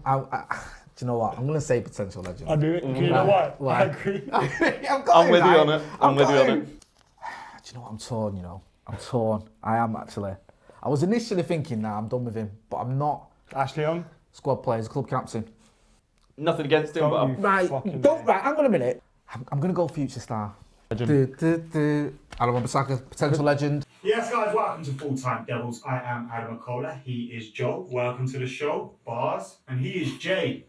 Do you know what? I'm going to say potential legend. I do it. You know what? Why? I agree. I'm with you on it. I'm with you on it. Do you know what? I'm torn, I'm torn. I am actually. I was initially thinking, nah, I'm done with him, but I'm not. Ashley Young. Squad players, club captain. Nothing against him, Don't but you Right, fucking hang on a minute. I'm going to go future star. legend. Adam Wan-Bissaka, potential legend. Yes, guys, welcome to Full Time Devils. I am Adam McCullough. He is Joe. Welcome to the show, Bars. And he is Jay.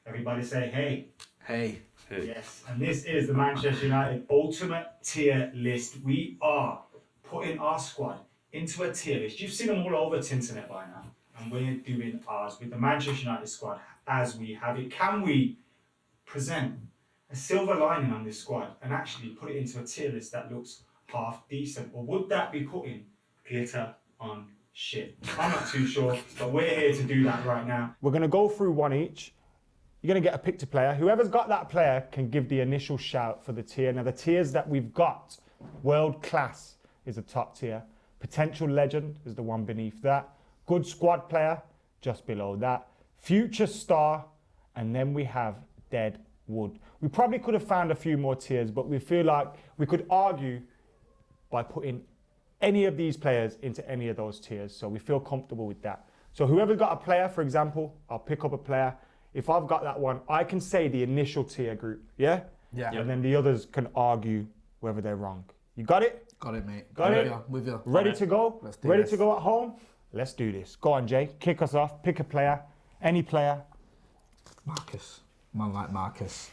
Everybody say hey. Hey. Yes, and this is the Manchester United Ultimate Tier List. We are putting our squad into a tier list. You've seen them all over Tinternet by now. And we're doing ours with the Manchester United squad as we have it. Can we present a silver lining on this squad and actually put it into a tier list that looks half decent? Or would that be putting glitter on shit? I'm not too sure, but we're here to do that right now. We're going to go through one each. You're going to get a pick to player. Whoever's got that player can give the initial shout for the tier. Now, the tiers that we've got, world class is the top tier. Potential legend is the one beneath that. Good squad player, just below that. Future star, and then we have dead wood. We probably could have found a few more tiers, but we feel like we could argue by putting any of these players into any of those tiers. So we feel comfortable with that. So whoever's got a player, for example, I'll pick up a player. If I've got that one, I can say the initial tier group, yeah? Yeah. And then the others can argue whether they're wrong. You got it? Got it, mate. Got it? With you. Ready to go? Let's do Ready this. to go at home? Let's do this. Go on, Jay. Kick us off. Pick a player. Any player. Marcus. Man like Marcus.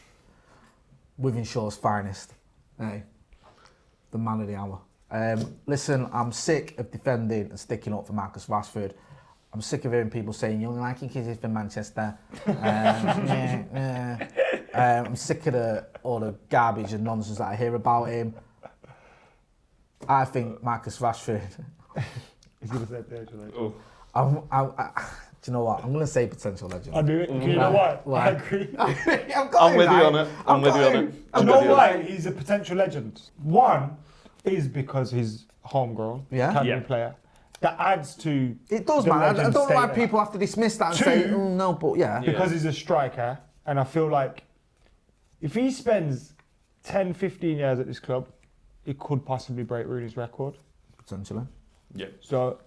Withinshaw's finest. Hey. The man of the hour. Listen, I'm sick of defending and sticking up for Marcus Rashford. I'm sick of hearing people saying, you only like him because he's from Manchester. I'm sick of all the garbage and nonsense that I hear about him. I think Marcus Rashford... He's going to say potential legend. do you know what? I'm going to say potential legend. I do it. You know what? Why? I agree. I'm with you on it. I'm with you on it. You know why he's a potential legend? One is because he's homegrown, academy Yeah. player. That adds to It does, the man. I legend don't know why status. people have to dismiss that and Two, say, no, but yeah. Because he's a striker, and I feel like if he spends 10, 15 years at this club, it could possibly break Rooney's record. Potentially. Yeah. So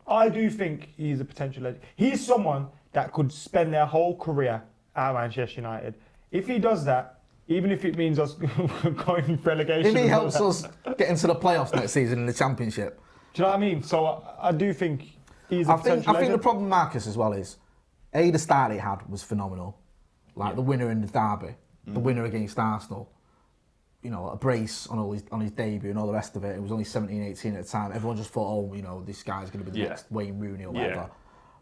I do think he's a potential legend. He's someone that could spend their whole career at Manchester United. If he does that, even if it means us going relegation. If he and all helps that, us get into the playoffs next season in the Championship. do you know what I mean? So I do think he's a I potential think the legend. problem with Marcus as well is, the start he had was phenomenal. Like the winner in the derby, the winner against Arsenal. You know, a brace on his debut and all the rest of it. It was only 17, 18 at the time. Everyone just thought, this guy's going to be the next Wayne Rooney or whatever. Yeah.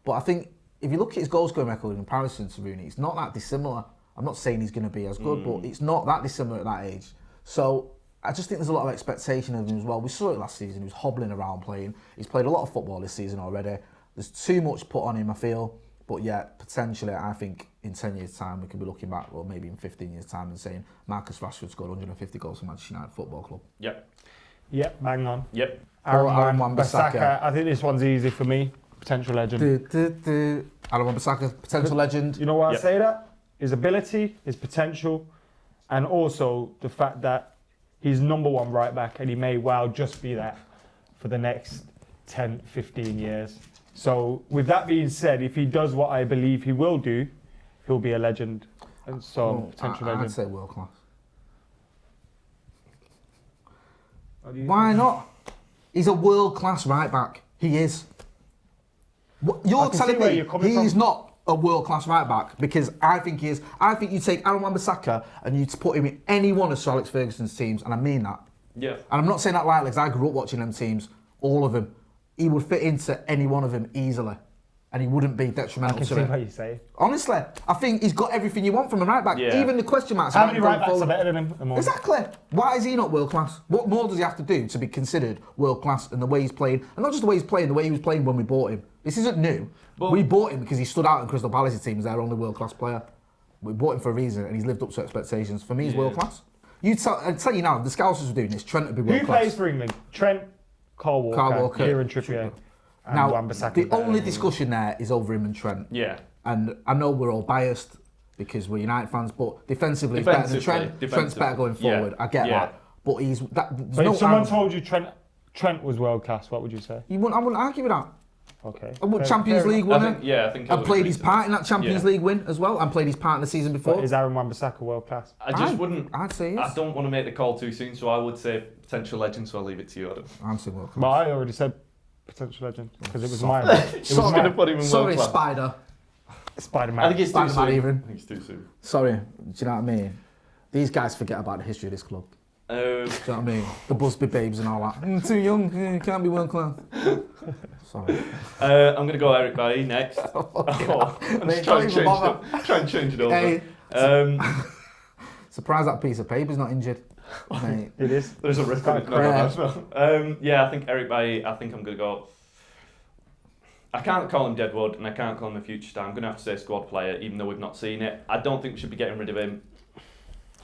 But I think if you look at his goal scoring record in comparison to Rooney, it's not that dissimilar. I'm not saying he's going to be as good, but it's not that dissimilar at that age. So I just think there's a lot of expectation of him as well. We saw it last season. He was hobbling around playing. He's played a lot of football this season already. There's too much put on him, I feel. But yeah, potentially, I think in 10 years' time, we could be looking back, or maybe in 15 years' time, and saying Marcus Rashford scored 150 goals for Manchester United Football Club. Yep. Yep, bang on. Yep. Aaron Wan-Bissaka. Wan-Bissaka. I think this one's easy for me. Potential legend. Aaron Wan-Bissaka, potential legend. You know why Yep. I say that? His ability, his potential, and also the fact that he's number one right back and he may well just be that for the next 10, 15 years. So with that being said, if he does what I believe he will do, he'll be a legend. And so potential I'd legend. say world class. Why not? He's a world class right back. He is. You're I can telling see where me you're coming he's from. not a world class right back, because I think he is. I think you take Aaron Wan-Bissaka and you put him in any one of Sir Alex Ferguson's teams, and I mean that. Yeah. And I'm not saying that lightly, because I grew up watching them teams, all of them. He would fit into any one of them easily, and he wouldn't be I detrimental can to see it. what you say. Honestly, I think he's got everything you want from a right back. Yeah. Even the question marks. How about many him right going backs are forward. better than him at the moment? Exactly. Why is he not world class? What more does he have to do to be considered world class? And the way he's playing, and not just the way he's playing, the way he was playing when we bought him. This isn't new. But- we bought him because he stood out in Crystal Palace's team as their only world class player. We bought him for a reason, and he's lived up to expectations. For me, he's world class. I tell you now, the Scousers were doing this. Trent would be world Who class. plays for England? Trent, Kyle Walker, Kyle Walker. Kieran Trippier, and Now, Wan-Bissaka. the only discussion there is over him and Trent. Yeah. And I know we're all biased because we're United fans, but defensively he's better than Trent. Trent's better going forward. I get that. But he's that. But if someone told you Trent was world class, what would you say? I wouldn't argue with that. Okay. Champions League winner. I think. And played his part in that Champions League win as well, and played his part in the season before. But is Aaron Wan-Bissaka world class? I'd say yes. I don't want to make the call too soon, so I would say potential legend. So I'll leave it to you, Adam. I'm saying world class. But I already said potential legend because it was mine. It was going to put him in Sorry, world class. Spider. Spider-Man. I think it's too Spider-Man soon. even. I think it's too soon. Sorry, do you know what I mean? These guys forget about the history of this club. Do you know what I mean? The Busby Babes and all that. Too young, can't be world class. Sorry. I'm going to go Eric Bailly next. I'm just trying to change it over. Hey. Surprised that piece of paper's not injured. Mate. It is. There's a risk on it. I think Eric Bailly, I think I'm going to go. I can't call him Deadwood and I can't call him a future star. I'm going to have to say squad player, even though we've not seen it. I don't think we should be getting rid of him.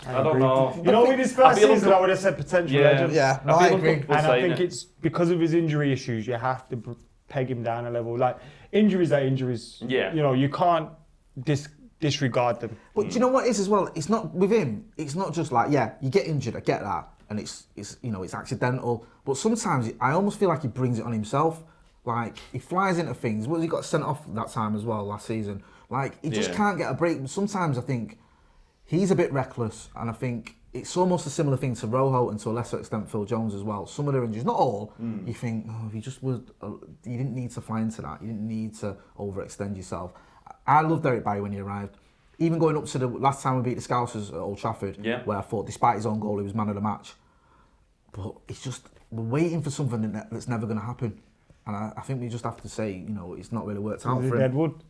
I don't know. You know, with his first season, I would have said potential legend. Yeah, no, I agree. And I think it's because of his injury issues, you have to peg him down a level. Like, injuries are injuries. Yeah. You know, you can't disregard them. But do you know what it is as well? It's not with him. It's not just like, yeah, you get injured. I get that, and it's it's accidental. But sometimes I almost feel like he brings it on himself. Like he flies into things. Well, he got sent off that time as well last season. Like he just can't get a break. Sometimes I think he's a bit reckless, and I think it's almost a similar thing to Rojo and to a lesser extent Phil Jones as well. Some of their injuries, not all, you think, if you just was, you didn't need to fly into that. You didn't need to overextend yourself. I loved Eric Bailly when he arrived. Even going up to the last time we beat the Scousers at Old Trafford, where I thought, despite his own goal, he was man of the match. But it's just, we're waiting for something that's never going to happen. And I think we just have to say, it's not really worked out for him. Deadwood.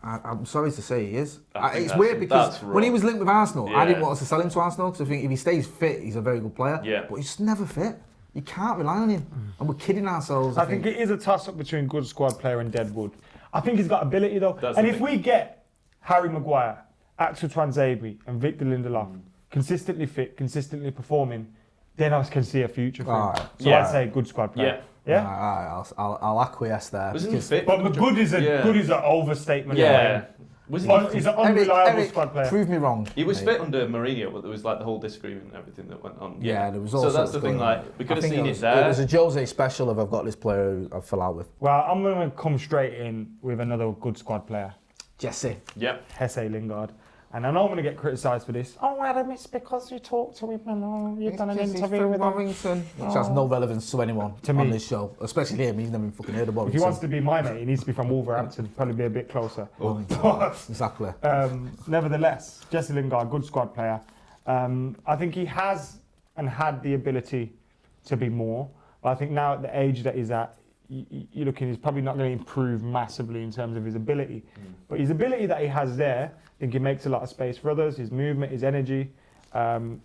I'm sorry to say he is. It's weird because when he was linked with Arsenal, I didn't want us to sell him to Arsenal because I think if he stays fit, he's a very good player. Yeah. But he's just never fit. You can't rely on him. And we're kidding ourselves. I think it is a toss-up between good squad player and Deadwood. I think he's got ability though. That's and if we get Harry Maguire, Axel Tuanzebe and Victor Lindelof consistently fit, consistently performing, then I can see a future for him. Right. So I'd say good squad player. Yeah? I'll acquiesce there. Wasn't he fit? But good is an overstatement. Yeah. He's an unreliable squad player. Prove me wrong. He was fit under Mourinho, but there was like the whole disagreement and everything that went on. Yeah, there was all So that's sorts the of thing, going on. like, we could have seen it there. It was a Jose special if I've got this player who I fell out with. Well, I'm going to come straight in with another good squad player, Jesse. Yep. Jesse Lingard. And I know I'm going to get criticised for this. Oh, Adam, it's because you talked to him and you've done an interview with him. Warrington, which has no relevance to anyone on this show, especially him. He's never even fucking heard of Warrington. If he wants to be my mate, he needs to be from Wolverhampton, probably be a bit closer. Exactly. Nevertheless, Jesse Lingard, good squad player. I think he has and had the ability to be more. But I think now at the age that he's at, you're looking, he's probably not going to improve massively in terms of his ability. But his ability that he has there, I think he makes a lot of space for others. His movement, his energy,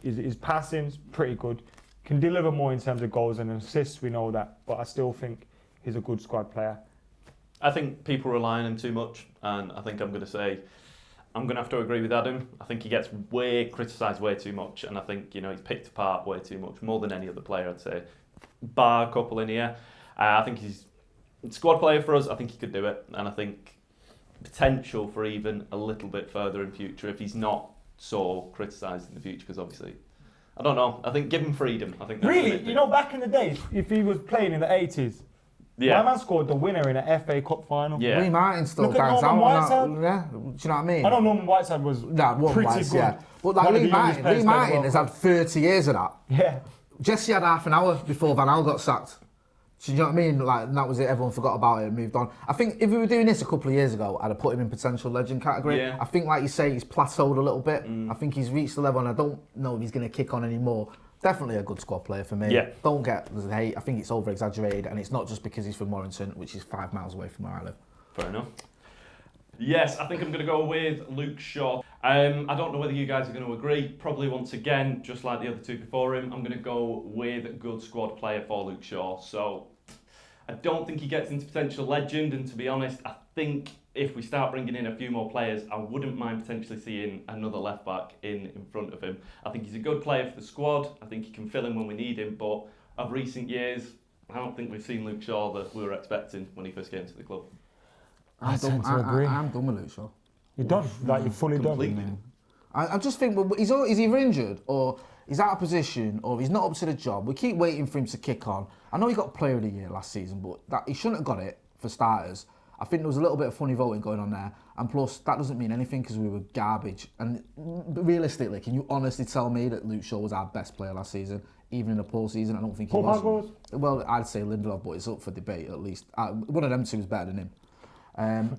his passing's pretty good. Can deliver more in terms of goals and assists, we know that. But I still think he's a good squad player. I think people rely on him too much, and I think I'm going to have to agree with Adam. I think he gets criticised way too much, and I think he's picked apart way too much, more than any other player, I'd say. Bar a couple in here. I think he's a squad player for us. I think he could do it, and I think potential for even a little bit further in future if he's not so criticised in the future. Because obviously, I don't know. I think give him freedom. I think that's really, back in the day, if he was playing in the 80s, my man scored the winner in an FA Cup final. Yeah. Lee Martin still Look at guys Norman out. Whiteside. Yeah, do you know what I mean? I know Norman Whiteside was pretty good. Yeah. But One of Lee the youngest Martin players has had 30 years of that. Yeah. Jesse had half an hour before Van Gaal got sacked. Do you know what I mean? Like, and that was it. Everyone forgot about it and moved on. I think if we were doing this a couple of years ago, I'd have put him in potential legend category. Yeah. I think, like you say, he's plateaued a little bit. I think he's reached the level, and I don't know if he's going to kick on anymore. Definitely a good squad player for me. Yeah. Don't get the hate. I think it's over-exaggerated, and it's not just because he's from Warrington, which is 5 miles away from where I live. Fair enough. Yes, I think I'm going to go with Luke Shaw. I don't know whether you guys are going to agree. Probably once again, just like the other two before him, I'm going to go with good squad player for Luke Shaw. So I don't think he gets into potential legend, and to be honest, I think if we start bringing in a few more players, I wouldn't mind potentially seeing another left back in front of him. I think he's a good player for the squad. I think he can fill in when we need him, but of recent years, I don't think we've seen Luke Shaw that we were expecting when he first came to the club. I tend to agree. I'm done with Luke Shaw. You're done. Like, you're fully Completely. done. I just think he's either injured or he's out of position or he's not up to the job. We keep waiting for him to kick on. I know he got Player of the Year last season, but he shouldn't have got it for starters. I think there was a little bit of funny voting going on there. And plus, that doesn't mean anything because we were garbage. And realistically, can you honestly tell me that Luke Shaw was our best player last season, even in a poor season? I don't think he Paul was. Pogba was? Well, I'd say Lindelof, but it's up for debate at least. One of them two was better than him. And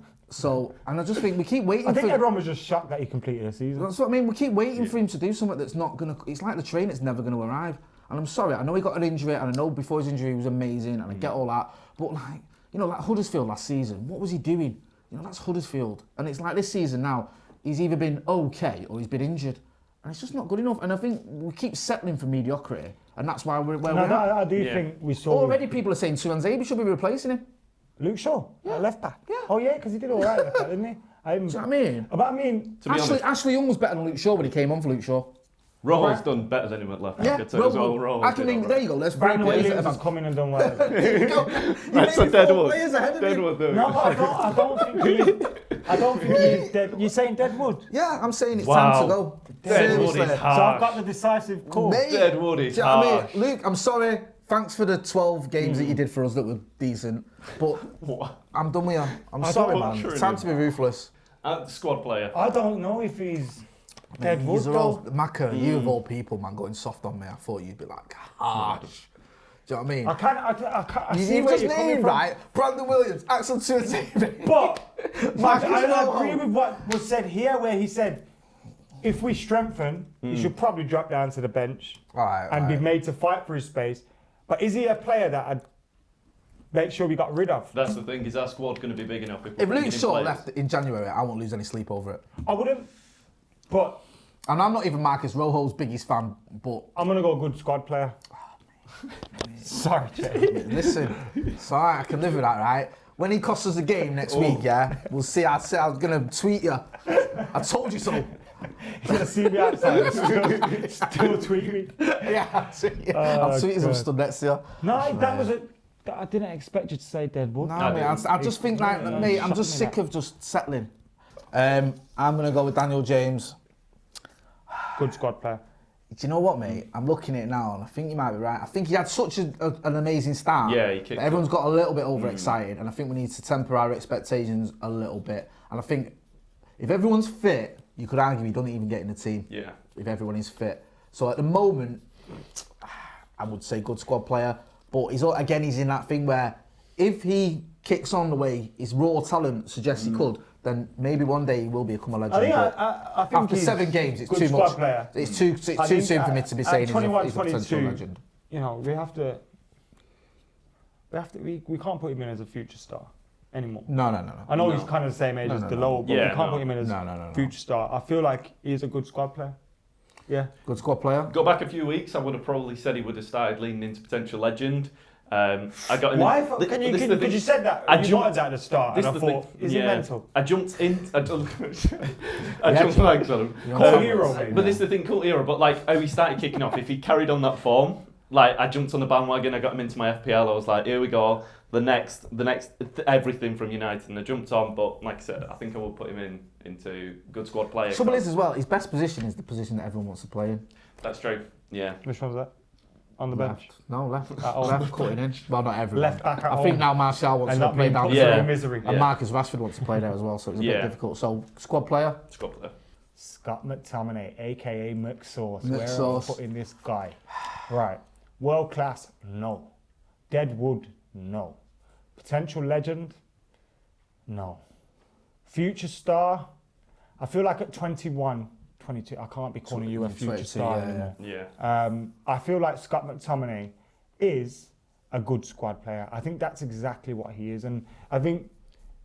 I just think we keep waiting I think for... everyone was just shocked that he completed the season. That's what I mean. We keep waiting for him to do something that's not going to... It's like the train that's never going to arrive. And I'm sorry, I know he got an injury, and I know before his injury he was amazing, and I get all that. But, like, you know, like Huddersfield last season, what was he doing? You know, that's Huddersfield. And it's like this season now, he's either been okay or he's been injured. And it's just not good enough. And I think we keep settling for mediocrity. And that's why we're where we're at. I do think we saw... Already people are saying Suan Zabi should be replacing him. Luke Shaw, left back. Yeah. Oh, yeah, because he did all right left back, didn't he? Do you know what I mean? But I mean... To be honest, Ashley Young was better than Luke Shaw when he came on for Luke Shaw. Rojo's done better than him at left back. Yeah, I'd say as well. Rojo's I can did name, all there right. you go, there's Brandon players Williams that has come in and done well. There you go. That's a named dead four one. players ahead of Dead him. one, though. No, I don't think he's dead. You're saying Deadwood? Yeah, I'm saying it's Wow. time to go. Deadwood Seriously. is So harsh. I've got the decisive call. Mate, Deadwood is do you know what I harsh. mean? Luke, I'm sorry. Thanks for the 12 games that you did for us that were decent. But What? I'm done with you. I'm I sorry, don't man. butcher It's time him. to be ruthless. Squad player. I don't know if he's Deadwood These are all, though. Maka, you of all people, man, going soft on me. I thought you'd be like, harsh. Do you know what I mean? I see You've where just you're coming named, from. right? Brandon Williams, Axel Tuatebe. But Marcus I Rojo. agree with what was said here, where he said, if we strengthen, he should probably drop down to the bench and be made to fight for his space. But is he a player that I'd make sure we got rid of? That's the thing. Is our squad going to be big enough? If we're bringing Luke in Shaw players? left in January, I won't lose any sleep over it. I wouldn't. But And I'm not even Marcus Rojo's biggest fan, but I'm gonna go good squad player. Sorry, Jay. listen, it's all right, I can live with that, right? When he costs us a game next week, yeah, we'll see. I was gonna tweet you. I told you so. You're gonna see me outside. Still tweet me. Yeah, I'm tweeting some God. stuff next year. No, that was it. I didn't expect you to say Deadwood. No, I mate, didn't. I just think like, mate, I'm just sick of just settling. I'm gonna go with Daniel James. Good squad player. Do you know what, mate? I'm looking at it now, and I think you might be right. I think he had such an amazing start. Yeah, he kicked that everyone's got a little bit overexcited, and I think we need to temper our expectations a little bit. And I think if everyone's fit, you could argue he doesn't even get in the team. Yeah. If everyone is fit. So at the moment, I would say good squad player, but he's in that thing where if he kicks on the way his raw talent suggests he could, then maybe one day he will become a legend. I think, But I think after he's 7 games, it's good too squad much. player. It's too I think soon for me to be at saying he's 21, a potential 22, legend. You know, we can't put him in as a future star anymore. No. I know No. he's kind of the same age No, as no, Delo, but Yeah, we can't no. put him in as No. future star. I feel like he's a good squad player. Yeah. Good squad player. Go back a few weeks, I would have probably said he would have started leaning into potential legend. I got him. Why? In, Because you said that. I You jumped- wanted that at the start, This and I is the thought, thing, is he yeah. mental? I jumped in. I jumped Yeah. legs on him. You're Cool on hero, cameras. mate. But this is the thing, cool era. But like, how he started kicking off, if he carried on that form, like I jumped on the bandwagon, I got him into my FPL. I was like, here we go, the next everything from United, and I jumped on. But like I said, I think I will put him into good squad player. Trouble is as well, his best position is the position that everyone wants to play in. That's true. Yeah. Which one's that? On the bench. Left. No, left. At home. Left cutting in. Well, not everyone. Left back at I home. think now Martial wants And to not play being down put Yeah. through misery. and Marcus Rashford wants to play there as well, so it's a bit Yeah. difficult. So, squad player. Squad player. Scott McTominay, aka McSauce. McSauce. Where are we putting this guy? Right. World class? No. Deadwood? No. Potential legend? No. Future star? I feel like at 21, 22, I can't be calling you a future 22, star yeah, anymore. Yeah. I feel like Scott McTominay is a good squad player. I think that's exactly what he is. And I think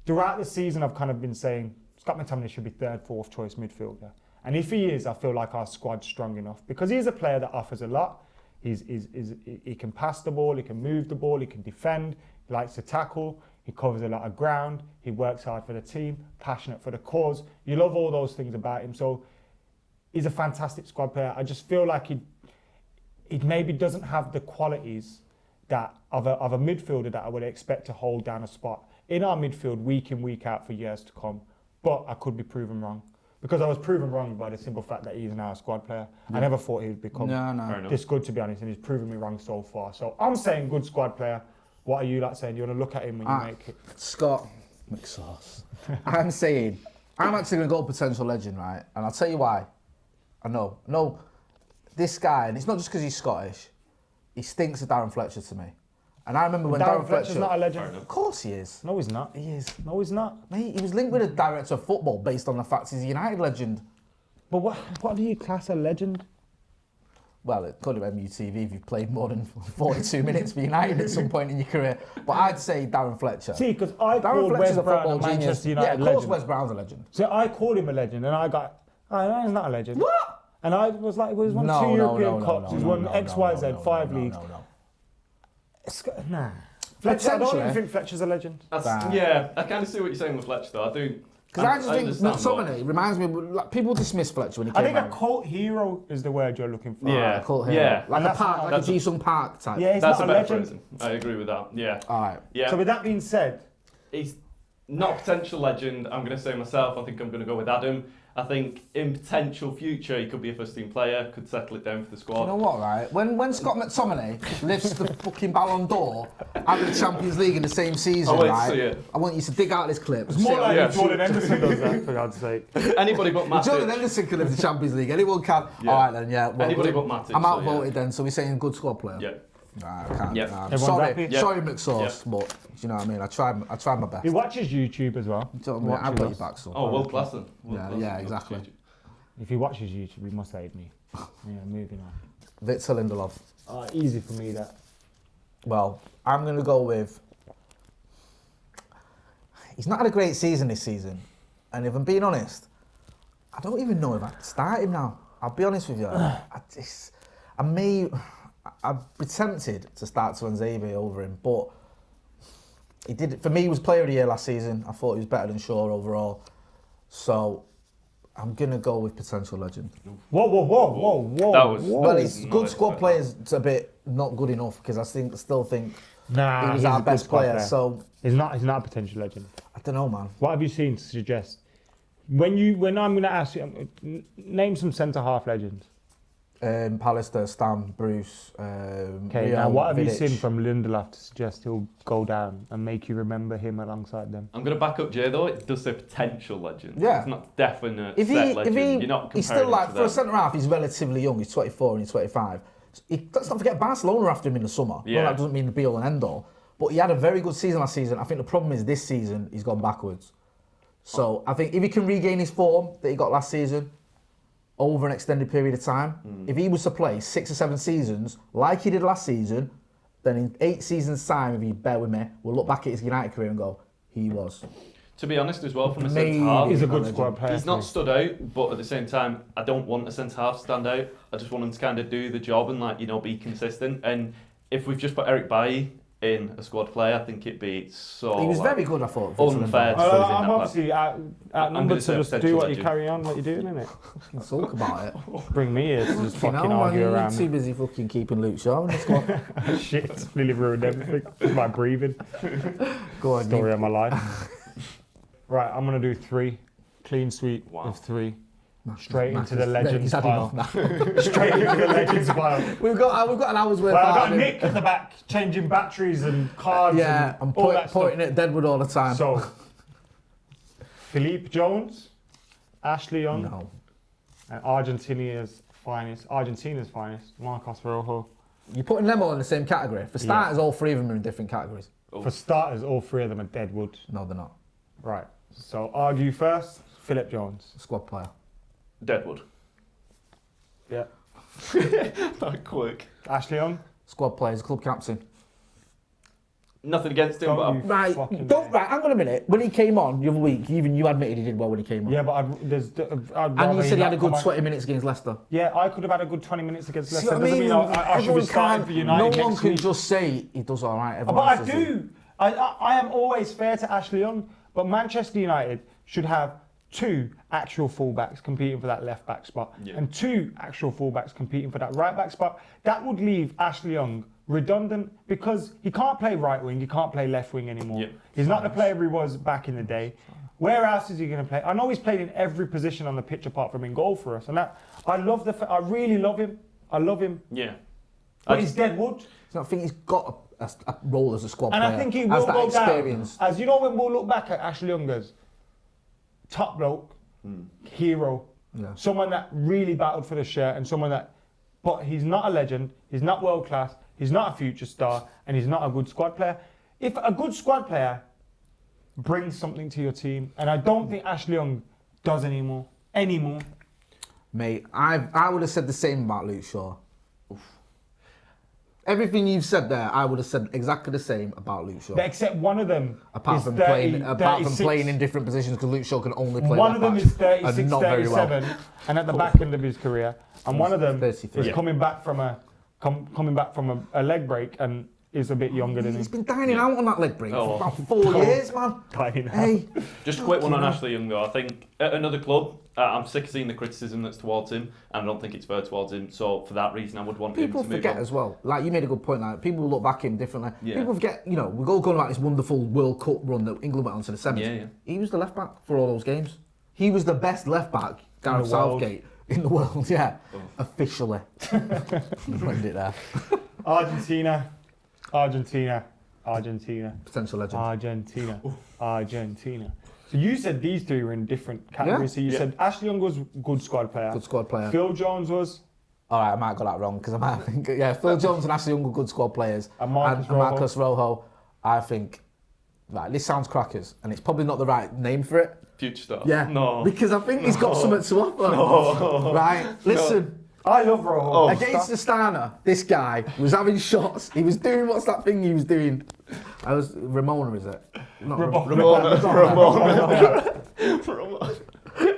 throughout the season, I've kind of been saying Scott McTominay should be 3rd, 4th choice midfielder. And if he is, I feel like our squad's strong enough because he's a player that offers a lot. He can pass the ball, he can move the ball, he can defend, he likes to tackle, he covers a lot of ground, he works hard for the team, passionate for the cause. You love all those things about him. So he's a fantastic squad player. I just feel like he maybe doesn't have the qualities that of a midfielder that I would expect to hold down a spot in our midfield week in, week out for years to come. But I could be proven wrong. Because I was proven wrong by the simple fact that he's now a squad player. I never thought he would become Fair No. enough. this good, to be honest, and he's proven me wrong so far. So I'm saying good squad player. What are you like saying? You want to look at him when you make it? Scott McSauce. I'm saying, I'm actually going to go potential legend, right? And I'll tell you why. I know. No, this guy, and it's not just because he's Scottish, he stinks of Darren Fletcher to me. And I remember when Darren Fletcher's Fletcher... not a legend. Of course he is. No, he's not. He is. No, he's not. Mate, he was linked with a director of football based on the fact he's a United legend. But what do you class a legend? Well, it could have been MUTV if you've played more than 42 minutes for United at some point in your career. But I'd say Darren Fletcher. See, because I Darren called Fletcher's Wes a Brown football a genius. Manchester Yeah, United of course legend. Wes Brown's a legend. So I called him a legend, and I got, no, he's not a legend. What? And I was like, well, he's won 2 European Cups, he's won X, Y, Z, 5 leagues. Nah. Fletcher, I don't even think Fletcher's a legend. Right. Yeah, I kind of see what you're saying with Fletcher, though. I do. Because I just think understand McTominay reminds me of, like, people dismiss Fletcher when he I came think a out. cult hero is the word you're looking for. Yeah. Cult hero. Yeah. Like And a that's park, not- like a that's a- Ji-sung Park type. Yeah, he's That's a not a better legend. phrasing. I agree with that. Yeah. All right. Yeah. So with that being said, He's not a potential legend. I'm going to say myself. I think I'm going to go with Adam. I think in potential future he could be a first team player, could settle it down for the squad. You know what, right? When Scott McTominay lifts the fucking Ballon d'Or out of the Champions League in the same season, I'll wait to right? see it. I want you to dig out this clip. it's more like yeah. Jordan Henderson does that, for God's sake. Anybody but Matic. Jordan Henderson can lift the Champions League. Anyone can. Yeah. All right then, yeah. Well, Anybody but Matic, I'm so, outvoted then, so we're saying good squad player. Yeah. Nah, I can't. Yeah. Nah, Everyone's sorry, happy? Yeah. sorry, McSauce, but do you know what I mean? I tried my best. He watches YouTube as well. Do you know what I mean? I've got Watches your us. back, son. Oh, world class then. Yeah, exactly. If he watches YouTube, he must hate me. Yeah, moving on. Victor Lindelof. Easy for me, that. Well, I'm going to go with... He's not had a great season this season. And if I'm being honest, I don't even know if I'd start him now. I'll be honest with you. I'd be tempted to start Tuanzebe over him, but he did. For me, he was player of the year last season. I thought he was better than Shaw overall. So I'm going to go with potential legend. Whoa. That was- Well, he's no, good it's squad better. players. It's a bit not good enough because I still think Nah, he was he's our a good best squad player. So He's not a potential legend. I don't know, man. What have you seen to suggest? When I'm going to ask you, name some centre half legends. Pallister, Stam, Bruce. Okay, Rio, now what have you Vidic. seen from Lindelof to suggest he'll go down and make you remember him alongside them? I'm going to back up Jay though. It does say potential legend. Yeah. It's not definite If set he, legend. You're not he's comparing still like him to for a them. centre half. He's relatively young. He's 24 and he's 25. Let's not forget Barcelona after him in the summer. Yeah. No, that doesn't mean the be all and end all. But he had a very good season last season. I think the problem is this season he's gone backwards. So I think if he can regain his form that he got last season over an extended period of time, if he was to play 6 or 7 seasons like he did last season, then in 8 seasons' time, if you bear with me, we'll look back at his United career and go, he was. To be honest as well, from a Maybe centre half, He's a not good legend. squad player. he's not stood out, but at the same time, I don't want a centre half to stand out. I just want him to kind of do the job and be consistent. And if we've just put Eric Bailly in a squad player, I think it'd be so. He was very good, I thought. for unfair. Lindelof. So he's in I'm that obviously outnumbered gonna to say just potential do what you legend. carry on, what you're doing, innit? Let's talk about it. Bring me here to just You fucking know, man, argue you're around too me. busy fucking keeping Luke Shaw in the squad. Shit, nearly ruined everything. Just by breathing. Go on, Story Nick. of my life. Right, I'm going to do 3. Clean sweep Wow. of 3. Straight into the He's legends had pile. enough now. Straight into the legends pile. we've got an hour's worth Well, I've out got of him. Nick at the back changing batteries and cards Yeah, and I'm all that pointing stuff. at Deadwood all the time. So, Philippe Jones, Ashley Young, No. and Argentina's finest, Marcos Rojo. You're putting them all in the same category. For starters, all 3 of them are in different categories. For starters, all 3 of them are Deadwood. No, they're not. Right. So, argue first, Philip Jones. Squad player. Deadwood. Yeah. That quick. Ashley Young. Squad player, he's a club captain. Nothing against him, Don't but you Right, fucking hang on a minute. When he came on the other week, even you admitted he did well when he came on. Yeah, but I'd and rather you said he had a not good come 20 minutes against Leicester. Yeah, I could have had a good 20 minutes against See Leicester. what I Doesn't mean? mean I should be Everyone starting can't- for United No one next can week. just say he does all right. But Everyone I else says he- do. I am always fair to Ashley Young, but Manchester United should have 2 actual fullbacks competing for that left back spot Yeah. and 2 actual fullbacks competing for that right back spot. That would leave Ashley Young redundant because he can't play right wing, he can't play left wing anymore. Yeah. He's not the player he was back in the day. Where else is he going to play? I know he's played in every position on the pitch apart from in goal for us, and that I really love him. I love him, Yeah. but he's dead wood. So I think he's got a role as a squad And player. I think he has will that go experience. down. As you know, when we'll look back at Ashley Young as top bloke, hero, Yeah. someone that really battled for the shirt, and someone that, but he's not a legend, he's not world class, he's not a future star, and he's not a good squad player. If a good squad player brings something to your team, and I don't think Ashley Young does anymore. Mate, I would have said the same about Luke Shaw. Everything you've said there, I would have said exactly the same about Luke Shaw. But except one of them Apart is from 30, playing in different positions, because Luke Shaw can only play one left of them back, is 36, and not very 37, well. and at the back end of his career, and one of them 33. is Yeah. coming back from a leg break and is a bit younger than him. He's been dining out on that leg break Oh, for about 4 years, man. Dining out. Hey, Just a quick one on Fucking Ashley Young though. I think at another club, I'm sick of seeing the criticism that's towards him, and I don't think it's fair towards him. So for that reason, I would want people him to move forget on. as well. Like you made a good point. Like people look back at him differently. Yeah. People forget. You know, we're all going about this wonderful World Cup run that England went on to the semis. Yeah, yeah. He was the left back for all those games. He was the best left back, Gareth the world. Southgate, in the world. Yeah, Oh. officially. Blend it there. Argentina. Potential legend. Argentina. So you said these three were in different categories. Yeah. So you said Ashley Young was good squad player. Good squad player. Phil Jones was. All right, I might have got that wrong because I might think, yeah, Phil Jones and Ashley Young were good squad players. And Marcus Rojo. Marcus Rojo, I think, right, this sounds crackers and it's probably not the right name for it. Future star. Yeah. No. Because I think he's got something to offer. No. Right, listen. I love Rojo. Oh. Against Astana, this guy was having shots. He was doing what's that thing he was doing? I was Ramona, is it? Not Ramona.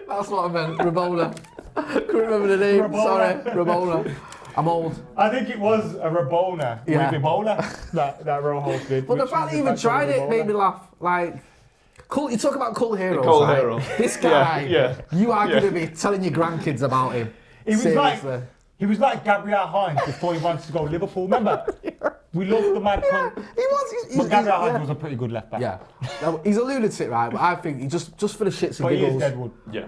That's what I meant. Ramona. Couldn't remember the name. Ramona. Sorry, Ramona. I'm old. I think it was a Rabona Yeah. with Ebola that Rojo did. But the which fact was that he even fact that tried was it made me Ebola. laugh. Like, cool. You talk about cult heroes. Cult right? hero. This guy, Yeah. you are Yeah. going to be telling your grandkids about him. He was Seriously. He was like Gabriel Hines before he wanted to go Liverpool. Remember? We loved the mad cunt. He was. But Gabriel Hines yeah. was a pretty good left back. Yeah. No, he's a lunatic, right? But I think he just for the shits and But he is giggles. Deadwood. Yeah.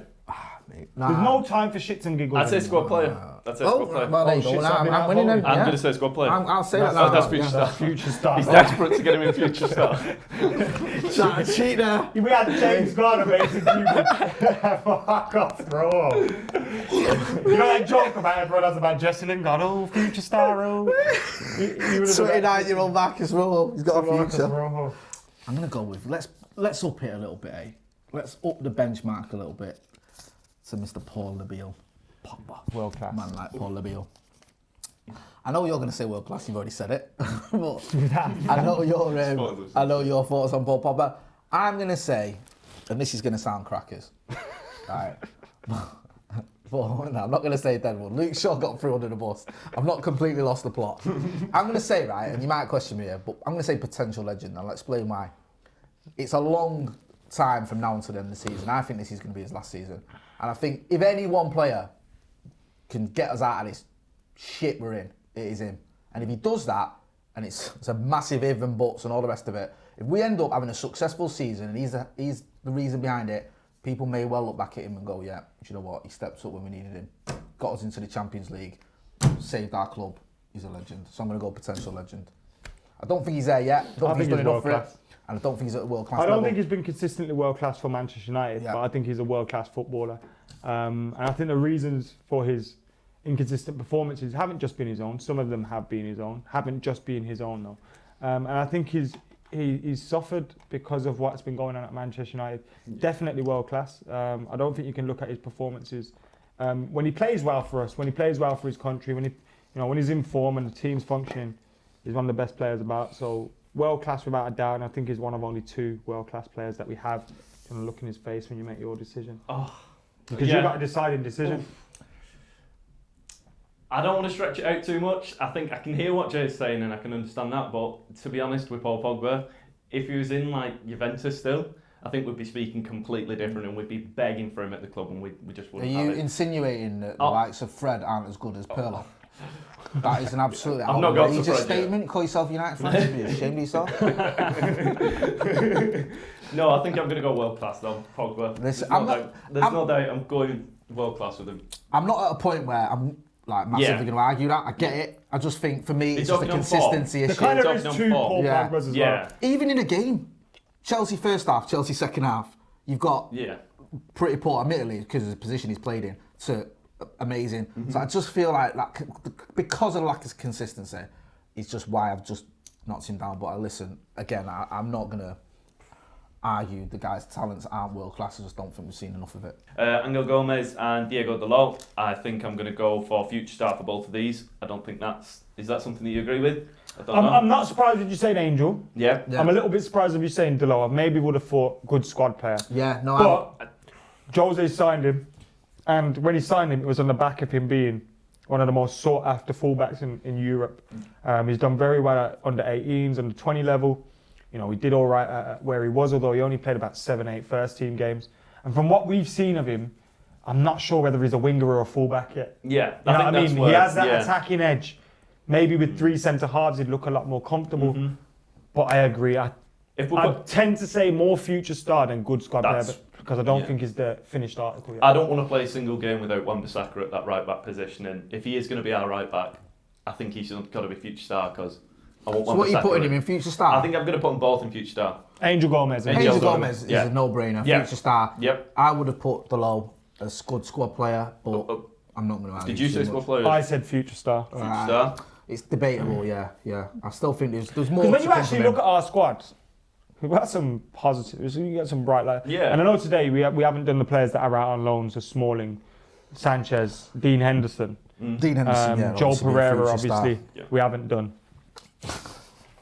Mate, There's no time for shits and giggles. I'd say anymore. squad player. That's it, Oh, squad player. well, there you Oh, go. shit, Now, so I've been I'm winning then. outvoted. I'm Yeah. going to say squad player. I'll say That's- that now. that's future yeah. star. Future star. He's desperate to get him in future star. Trying to cheat there. We had James Garner basically. Fuck off, bro. You know that joke about everyone has about Jesse Lingard? Oh, future star, oh. He would have 29-year-old Marcus Rojo. He's got a Marcus future. Rojo. I'm gonna go with let's up it a little bit, eh? Let's up the benchmark a little bit to Mr. Paul Labille. Pogba. World class. Man like Paul Labille. I know you're gonna say world class. You've already said it. But I know your thoughts on Paul Pogba. I'm gonna say, and this is gonna sound crackers, right? But no, I'm not gonna say Deadwood. Luke Shaw got through under the bus. I've not completely lost the plot. I'm gonna say, right, and you might question me here, but I'm gonna say potential legend. I'll explain why. It's a long time from now until the end of the season. I think this is gonna be his last season, and I think if any one player can get us out of this shit we're in, it is him. And if he does that, and it's a massive if and buts and all the rest of it, if we end up having a successful season and he's the reason behind it, people may well look back at him and go, yeah, do you know what? He stepped up when we needed him, got us into the Champions League, saved our club. He's a legend. So I'm going to go potential legend. I don't think he's there yet. I don't think he's done enough for it. world-class. And I don't think he's at a world class I level. don't think he's been consistently world class for Manchester United, Yeah. but I think he's a world class footballer. And I think the reasons for his inconsistent performances haven't just been his own. Some of them have been his own. Haven't just been his own though. And I think he's suffered because of what's been going on at Manchester United. Definitely world class. I don't think you can look at his performances when he plays well for us, when he plays well for his country, when he's in form and the team's functioning. He's one of the best players about. So world class without a doubt. And I think he's one of only 2 world class players that we have. Kind of look in his face when you make your decision. Oh, Because yeah. you've got a deciding decision. I don't want to stretch it out too much. I think I can hear what Jay's saying and I can understand that. But to be honest, with Paul Pogba, if he was in like Juventus still, I think we'd be speaking completely different and we'd be begging for him at the club and we just Are wouldn't you have it. insinuating that the Oh. likes of Fred aren't as good as Pirlo? That is an absolutely I've not got to outrageous Fred yet. statement. Call yourself a United fan. You should be ashamed of yourself. No, I think I'm going to go world class though. Pogba. Listen, There's no doubt I'm going world class with him. I'm not at a point where I'm like massively Yeah. going to argue that. I get it. I just think for me, it's just a talking on form. consistency There issue. kind of Talking is on two form. Paul Yeah. Pogbas as Yeah. well. Even in a game, Chelsea first half, Chelsea second half, you've got Yeah. pretty poor, admittedly, because of the position he's played in, to amazing. So I just feel like that because of the lack of consistency, is just why I've just knocked him down. But I listen again. I'm not gonna argue the guy's talents aren't world class. I just don't think we've seen enough of it. Angel Gomez and Diego Dalot. I think I'm going to go for future star for both of these. I don't think is that something that you agree with? I don't know. I'm not surprised if you say Angel. Yeah. Yeah. I'm a little bit surprised if you saying Dalot. I maybe would have thought good squad player. Yeah, no, But Jose signed him, and when he signed him, it was on the back of him being one of the most sought after fullbacks in Europe. He's done very well at under 18s, under 20 level. You know, he did all right at where he was, although he only played about 7-8 first team games. And from what we've seen of him, I'm not sure whether he's a winger or a fullback yet. Yeah. You know what I that's mean? where- He has that yeah. attacking edge. Maybe with three centre halves, he'd look a lot more comfortable. Mm-hmm. But I agree. If we I put, tend to say more future star than good squad player, That's- because I don't yeah. think it's the finished article yet. I don't want to play a single game without Wan-Bissaka at that right back position, and if he is going to be our right back, I think he's got to be future star because I want. so what are you Wan-Bissaka putting him in future star? I think I'm going to put them both in future star. Angel Gomez. Angel Angel Gomez, Gomez yeah. is a no-brainer. Yeah. Future star. Yep. I would have put Dalot as good squad player, but Oh, I'm not going to argue. Did you too say much. squad player? I said future star. Future star. It's debatable, yeah. I still think there's more. Because when to you come actually from look him. at our squad, we've got some positives. We got some bright lights. Yeah. And I know today we haven't done the players that are out on loan, so Smalling, Sanchez, Dean Henderson, Dean Henderson, yeah, Joel obviously be a Pereira, future obviously, star. Yeah. we haven't done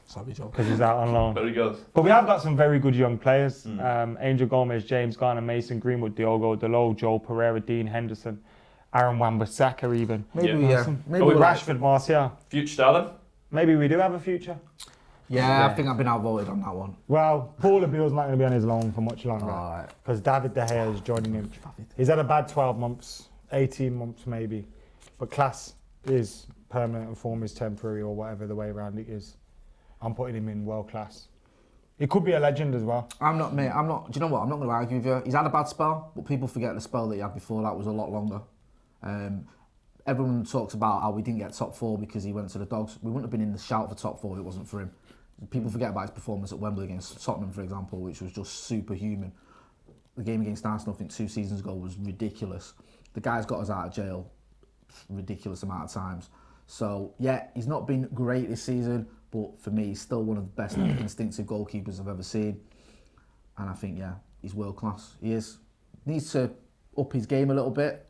Sorry, Joel. because he's out on loan. Very good. But we have got some very good young players. Angel Gomez, James Garner, Mason Greenwood, Diogo Dalot, Joel Pereira, Dean Henderson, Aaron Wan-Bissaka even. Maybe, Yeah. yeah. Maybe Oh, we're like- Rashford, Martial. Future star then? Maybe we do have a future. Yeah, I think I've been outvoted on that one. Well, Paul Abill's not going to be on his loan for much longer. Right. Because David De Gea is joining him. He's had a bad 12 months, 18 months maybe. But class is permanent and form is temporary or whatever the way around it is. I'm putting him in world class. He could be a legend as well. I'm not. Do you know what? I'm not going to argue with you. He's had a bad spell, but people forget the spell that he had before that was a lot longer. Everyone talks about how we didn't get top four because he went to the Dogs. We wouldn't have been in the shout for top four if it wasn't for him. People forget about his performance at Wembley against Tottenham, for example, which was just superhuman. The game against Arsenal, I think 2 seasons ago, was ridiculous. The guy's got us out of jail ridiculous amount of times. So, yeah, he's not been great this season, but for me, he's still one of the best instinctive goalkeepers I've ever seen. And I think, yeah, he's world class. He is. Needs to up his game a little bit.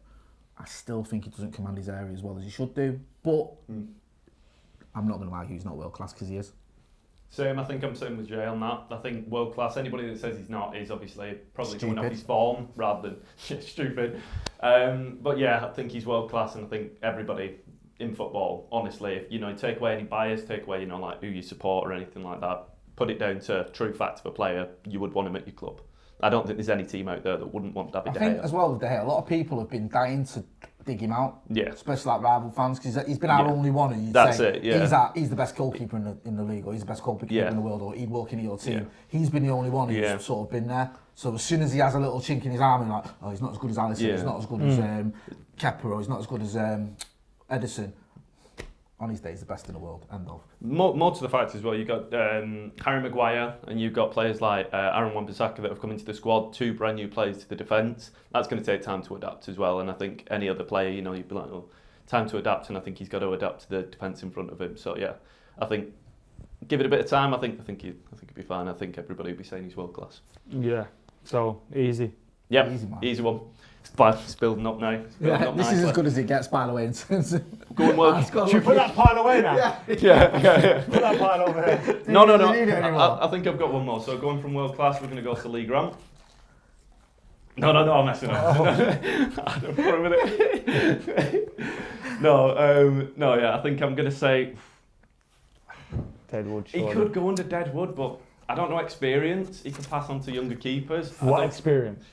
I still think he doesn't command his area as well as he should do. But I'm not going to argue he's not world class because he is. Same, I think I'm same with Jay on that. I think world class, anybody that says he's not is obviously probably going off Stupid. his form rather than stupid. But yeah, I think he's world class, and I think everybody in football, honestly, if you take away any bias, take away like who you support or anything like that, put it down to true fact of a player, you would want him at your club. I don't think there's any team out there that wouldn't want David I De think Gea. as well with De Gea, a lot of people have been dying to dig him out. Yeah. Especially like rival fans, because he's been our Yeah. only one. And you'd That's say it, yeah. he's the best goalkeeper in the league, or he's the best goalkeeper Yeah. in the world, or he'd walk into your team. Yeah. He's been the only one who's Yeah. sort of been there. So as soon as he has a little chink in his arm, and like, oh, he's not as good as Alisson, Yeah. he's not as good as Kepa, or he's not as good as Edison. On his day, he's the best in the world. End of. More to the fact as well, you've got Harry Maguire and you've got players like Aaron Wan-Bissaka that have come into the squad, 2 brand new players to the defence. That's going to take time to adapt as well, and I think any other player, you'd be like, oh, time to adapt, and I think he's got to adapt to the defence in front of him. So yeah, I think give it a bit of time. I think he'd be fine. I think everybody would be saying he's world class. Yeah, so easy. Yeah, Easy, man. easy one. It's building up now. It's building up This is nicely. as good as it gets, by the way, in terms of. Going well. Should we put that pile away now? Yeah. Put that pile over there. No. Do you need it anymore? I think I've got one more. So going from world class, we're going to go to League Ram. No, I'm messing up. I don't know with it. Yeah, I think I'm going to say Deadwood, he surely. could go under Deadwood, but I don't know experience he could pass on to younger keepers. I What don't- experience?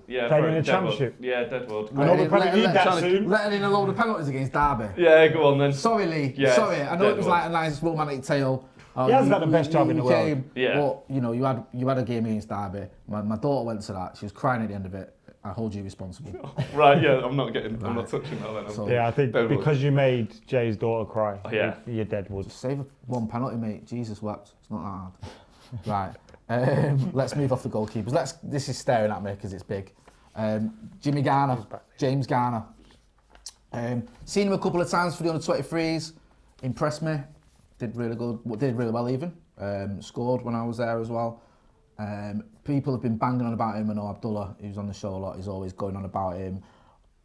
Yeah, Playing for in the Deadwood. Championship? Yeah, Deadwood. I know we probably need that trying to- soon. Letting in a load of penalties against Derby. Yeah, go on then. Sorry, Lee. Yeah, Sorry. I know it was Deadwood. like a nice romantic tale. He has got the best job in the world. came, Yeah. But you know, you had a game against Derby. My daughter went to that. She was crying at the end of it. I hold you responsible. Right, yeah, I'm not touching that then. So- Yeah, I think Deadwood. because you made Jay's daughter cry, Yeah. you're Deadwood. Save one penalty, mate. Jesus wept. It's not that hard. Right. Let's move off the goalkeepers. This is staring at me because it's big. Jimmy Garner, James Garner. Seen him a couple of times for the under-23s. Impressed me. Did really good. Did really well even. Scored when I was there as well. People have been banging on about him. I know Abdullah, who's on the show a lot, is always going on about him.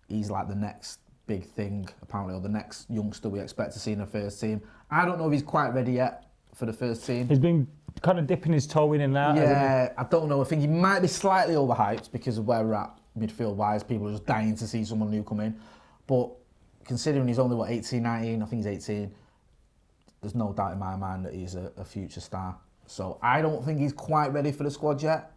He's like the next big thing, apparently, or the next youngster we expect to see in the first team. I don't know if he's quite ready yet for the first team. He's been kind of dipping his toe in and out. hasn't he? Yeah, I don't know. I think he might be slightly overhyped because of where we're at midfield-wise. People are just dying to see someone new come in. But considering he's only, 18, 19, I think he's 18, there's no doubt in my mind that he's a future star. So I don't think he's quite ready for the squad yet,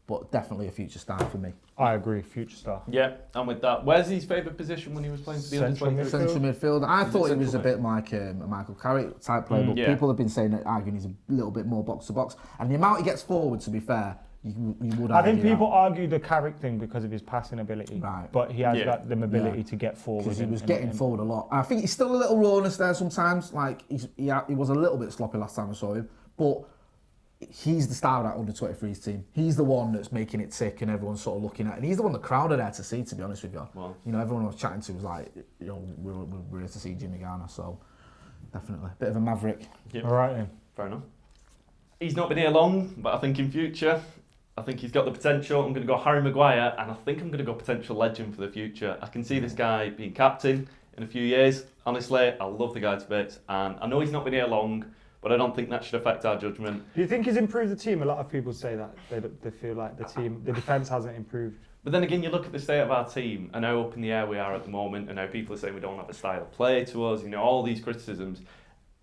but definitely a future star for me. I agree, future star. Yeah, and with that, where's his favourite position when he was playing for the Central under-23? midfield. Central midfield. I thought he was a central bit like a Michael Carrick type player, but yeah. people have been saying that, arguing he's a little bit more box to box. And the amount he gets forward, to be fair, you would I think argue people that. argue the Carrick thing because of his passing ability, Right. but he has Yeah. got the mobility Yeah. to get forward. Because he and- was and- getting and- forward a lot. I think he's still a little rawness there sometimes. Like he was a little bit sloppy last time I saw him, but he's the star of that under-23s team. He's the one that's making it tick, and everyone's sort of looking at. And he's the one the crowd are there to see. To be honest with you, Well. you know, everyone I was chatting to was like, you know, we're here to see Jimmy Garner. So definitely a bit of a maverick. Yep. All right then. Fair enough. He's not been here long, but I think in future, I think he's got the potential. I'm going to go Harry Maguire, and I think I'm going to go potential legend for the future. I can see this guy being captain in a few years. Honestly, I love the guy to bits, and I know he's not been here long, but I don't think that should affect our judgment. Do you think he's improved the team? A lot of people say that they feel like the defence hasn't improved. But then again, you look at the state of our team and how up in the air we are at the moment, and how people are saying we don't have a style of play to us, you know, all these criticisms.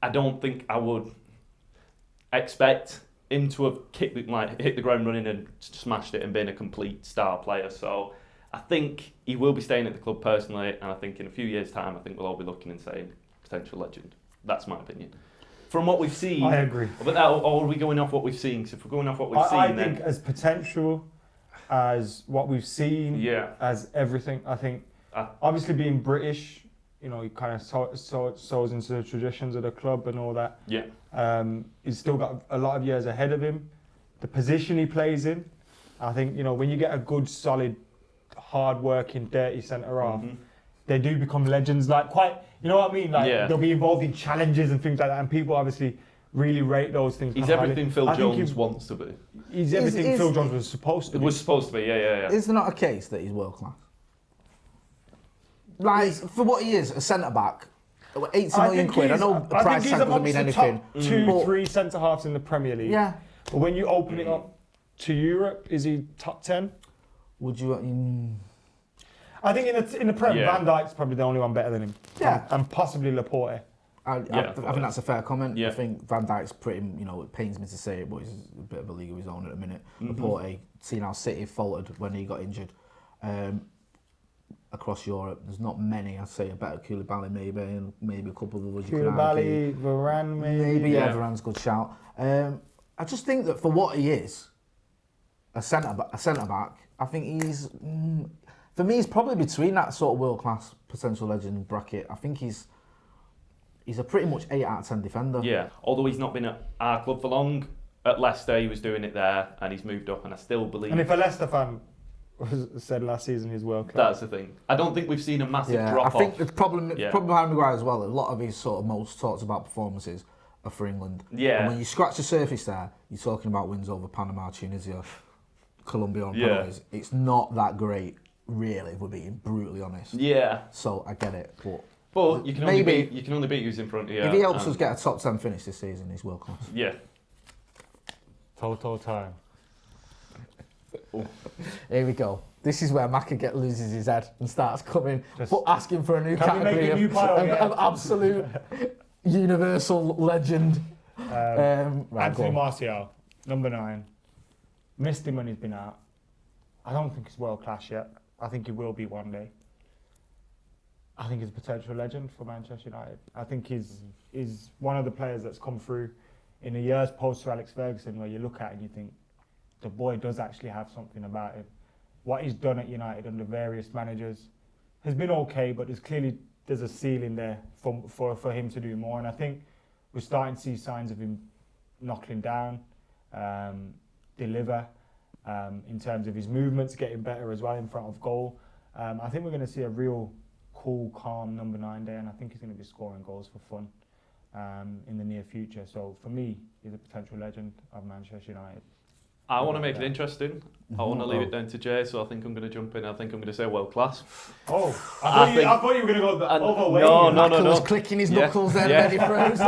I don't think I would expect him to have hit the ground running and smashed it and been a complete star player. So I think he will be staying at the club personally, and I think in a few years' time, I think we'll all be looking and saying potential legend. That's my opinion. From what we've seen, I agree. But that, or are we going off what we've seen? So if we're going off what we've seen, I then think as potential as what we've seen, yeah, as everything. I think I- obviously being British, you know, he kind of sows into the traditions of the club and all that. yeah, He's still got a lot of years ahead of him. The position he plays in, I think, you know, when you get a good, solid, hard-working, dirty centre half, Mhm. they do become legends. Like quite, you know what I mean? Like Yeah. they'll be involved in challenges and things like that, and people obviously really rate those things. He's quite highly. everything Phil I think Jones wants to be. He's everything Is- Phil Jones was supposed to It be. was supposed to be, yeah. Is there not a case that he's world class? Like for what he is, a centre back, 80 million quid. I know the price tag doesn't mean anything. Top two, but- 3 centre halves in the Premier League. Yeah. But when you open it up to Europe, is he top 10? Would you? I think in the Prem, Yeah. Van Dijk's probably the only one better than him. Yeah. And possibly Laporte. I Yeah, think that's a fair comment. Yeah. I think Van Dijk's pretty, you know, it pains me to say it, but he's a bit of a league of his own at the minute. Laporte, seeing how City faltered when he got injured across Europe, there's not many. I'd say a better Koulibaly maybe, and maybe a couple of others you could argue. Koulibaly, Varane, maybe. Maybe Yeah. Everyone's a good shout. I just think that for what he is, a centre back, I think he's for me he's probably between that sort of world class potential legend bracket. I think he's a pretty much 8 out of 10 defender. Yeah, although he's not been at our club for long, at Leicester he was doing it there and he's moved up, and I still believe And if a Leicester fan said last season he's world class. that's the thing. I don't think we've seen a massive Yeah, drop I think off. the problem Yeah. with Harry Maguire as well, a lot of his sort of most talked about performances are for England. Yeah. And when you scratch the surface there, you're talking about wins over Panama, Tunisia, Colombia on Yeah. penalties. It's not that great, really, if we're being brutally honest. Yeah, So I get it, but but you can only Maybe- beat who's in front of you. if he helps and- us get a top 10 finish this season, he's world class. Yeah, Total time. Here we go. This is where Maka loses his head and starts coming, Just- asking for a new Can we make category a new of, pile, yeah? of absolute universal legend. Right, go Anthony on. Martial. Number 9. Missed him when he's been out. I don't think he's world class yet. I think he will be one day. I think he's a potential legend for Manchester United. I think he's one of the players that's come through in the years post to Alex Ferguson, where you look at it and you think the boy does actually have something about him. What he's done at United under various managers has been okay, but there's a ceiling there for him to do more. And I think we're starting to see signs of him knuckling down, deliver in terms of his movements, getting better as well in front of goal. I think we're going to see a real cool, calm number 9 there, and I think he's going to be scoring goals for fun in the near future. So for me, he's a potential legend of Manchester United. I want to make it interesting. I want to leave it down to Jay, so I think I'm going to jump in. I think I'm going to say world class. Oh, I thought you were going to go the other way. No. Was clicking his knuckles then, ready for it. This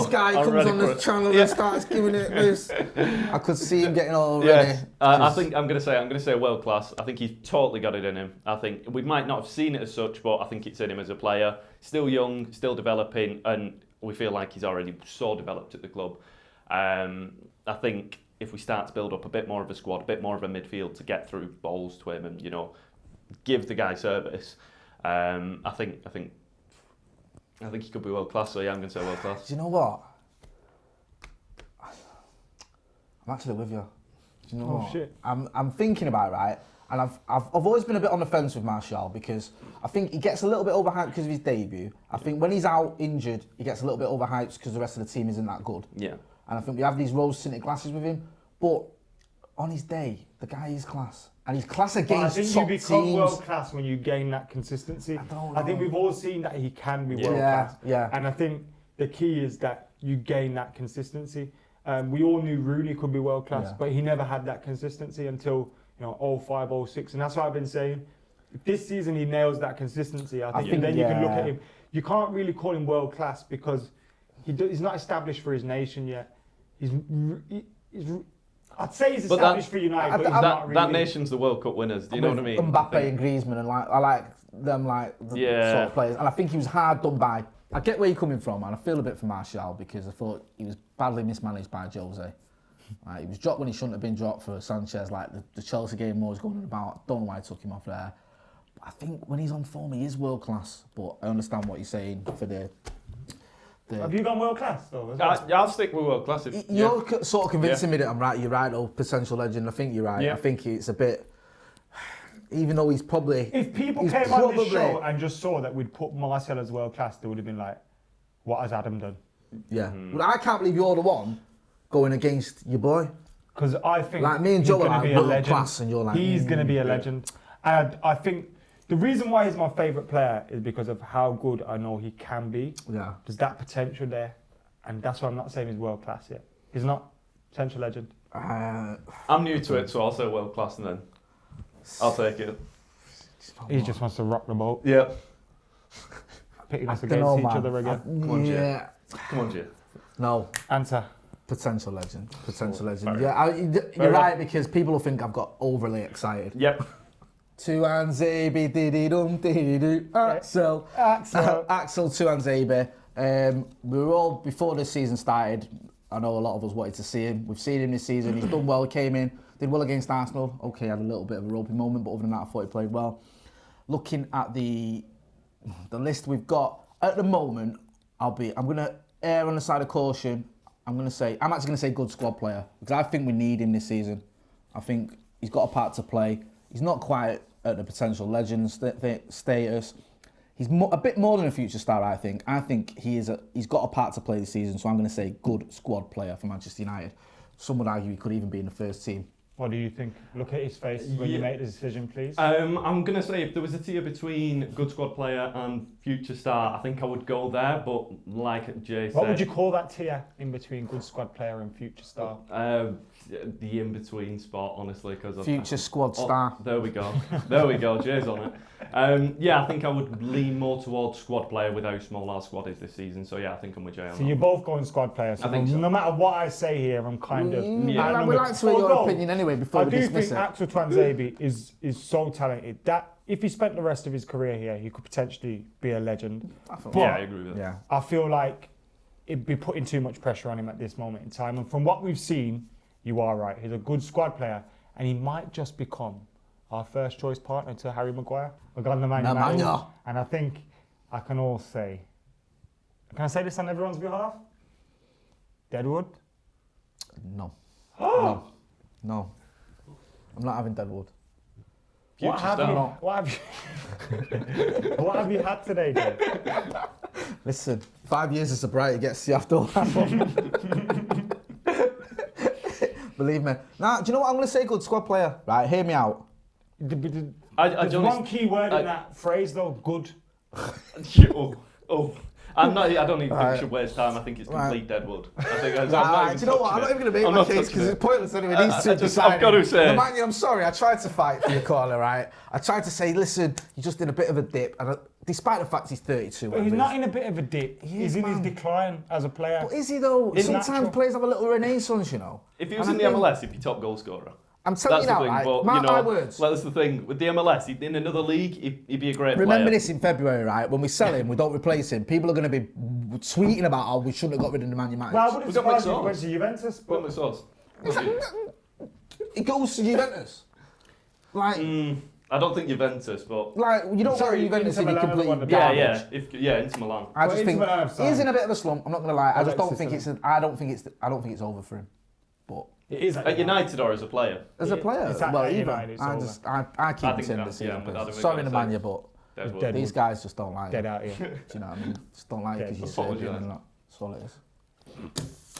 guy comes on the channel and starts giving it loose. I could see him getting all ready. I think I'm going to say world class. I think he's totally got it in him. I think we might not have seen it as such, but I think it's in him as a player. Still young, still developing, and we feel like he's already so developed at the club. I think if we start to build up a bit more of a squad, a bit more of a midfield to get through balls to him and, give the guy service, I think he could be world class. So yeah, I'm going to say world class. Do you know what? I'm actually with you. Do you know what? Shit. I'm thinking about it, right? And I've always been a bit on the fence with Martial because I think he gets a little bit overhyped because of his debut. I think when he's out injured, he gets a little bit overhyped because the rest of the team isn't that good. Yeah. And I think we have these rose-tinted glasses with him, but on his day, the guy is class. And he's class against top teams. I think you become world class when you gain that consistency. I think we've all seen that he can be world class. Yeah. And I think the key is that you gain that consistency. We all knew Rooney could be world class, but he never had that consistency until 05, 06. And that's what I've been saying. If this season he nails that consistency, I think then you can look at him. You can't really call him world class because he's not established for his nation yet. I'd say he's established for United, but he's not really. That nation's the World Cup winners. Do you know what I mean? Mbappe and Griezmann, and I like them sort of players. And I think he was hard done by. I get where you're coming from, and I feel a bit for Martial because I thought he was badly mismanaged by Jose. He was dropped when he shouldn't have been dropped for Sanchez. Like the Chelsea game was going on about. Don't know why I took him off there. But I think when he's on form, he is world class. But I understand what you're saying for the. Have you gone world class though? I'll stick with world class. You're sort of convincing me that I'm right. You're right, potential legend. I think you're right. Yeah. I think it's a bit. Even though he's probably. If people came on this show and just saw that we'd put Martial as world class, they would have been like, "What has Adam done?" Yeah. But I can't believe you're the one going against your boy. Because I think like me and Joe are like world class, and you're like he's going to be a legend. And I think the reason why he's my favourite player is because of how good I know he can be. Yeah. There's that potential there. And that's why I'm not saying he's world class yet. He's not potential legend. I'm new to it, so I'll say world class and then I'll take it. He just wants to rock the boat. Yeah. Pitting us against each other again. Come on, Jay. No. Answer. Potential legend. Yeah, you're right, because people will think I've got overly excited. Yep. Two hands, A, B, D, D, dum, D, D, do. Axel, two hands, A, B. We were all, before this season started, I know a lot of us wanted to see him. We've seen him this season. He's done well, came in, did well against Arsenal. Okay, had a little bit of a ropey moment, but other than that, I thought he played well. Looking at the list we've got, at the moment, I'm going to err on the side of caution. I'm actually going to say good squad player, because I think we need him this season. I think he's got a part to play. He's not quite at the potential legend status. He's a bit more than a future star, I think. I think he's got a part to play this season, so I'm going to say good squad player for Manchester United. Some would argue he could even be in the first team. What do you think? Look at his face when you make the decision, please. I'm going to say if there was a tier between good squad player and future star, I think I would go there. But like Jay said... What would you call that tier in between good squad player and future star? The in-between spot, honestly. Future squad star. There we go. Jay's on it. I think I would lean more towards squad player with how small our squad is this season. So yeah, I think I'm with Jay on that. So you're both going squad player. So no matter what I say here, I'm kind of... We'd like to hear your opinion anyway before we dismiss it. I do think Axel Tuanzebe is so talented that if he spent the rest of his career here, he could potentially be a legend. I agree with that. Yeah. I feel like it'd be putting too much pressure on him at this moment in time. And from what we've seen, you are right. He's a good squad player, and he might just become our first choice partner to Harry Maguire. We've got the Man United, Nemanja. and I think I can all say, can I say this on everyone's behalf? Deadwood? No. No. No. I'm not having Deadwood. What Future have, star. you, what, have you, what have you had today, Dave? Listen, 5 years of sobriety gets you after all that. Believe me. Nah, do you know what I'm going to say? Good squad player. Right, hear me out. There's don't one key word I- in that phrase, though. Good. I don't even think Right. we should waste time. I think it's complete Deadwood. I think I'm Nah, not even do you know what? I'm not touching even going to it. make I'm my not case touching because it. it's pointless anyway. I- These I two just- deciding. I've got to say- Nemanja, I'm sorry. I tried to fight for your corner, right? I tried to say, listen, you just did a bit of a dip. And despite the fact he's 32. But he's whatever not it in a bit of a dip. He He's is, in his man. decline as a player. is. But is he though? It's Sometimes natural. players have a little renaissance, you know. If he was And in I the think- MLS, he'd be top goal scorer. I'm telling That's you the now, thing. right? But Mark you know, my words. well, that's the thing with the MLS. In another league, he'd be a great Remember player. this in February, right? When we sell him, we don't replace him. People are going to be tweeting about how we shouldn't have got rid of the Man United. Well, I wouldn't We've got surprise you if he McSauce. went to Juventus, Put but my sauce. He goes to Juventus. Like, I don't think Juventus, but you don't Sorry, want Juventus if Inter you Milan completely won the garbage. Inter Milan. I Well, just Inter think Milan have he's signed. in a bit of a slump. I'm not going to lie. I just don't Alexis think and- I don't think it's over for him. But it is At United or as a player? as a player, It's at well, either. United, it's over. I keep I think saying that- this yeah, season. I'm with Adam, Sorry, we've got to Nemanja, but Deadwood. Dead. these guys just don't like dead you. out here. Do you know what I mean? Just don't like you Yeah, because you're apologise. Serbian and that. That's all it is.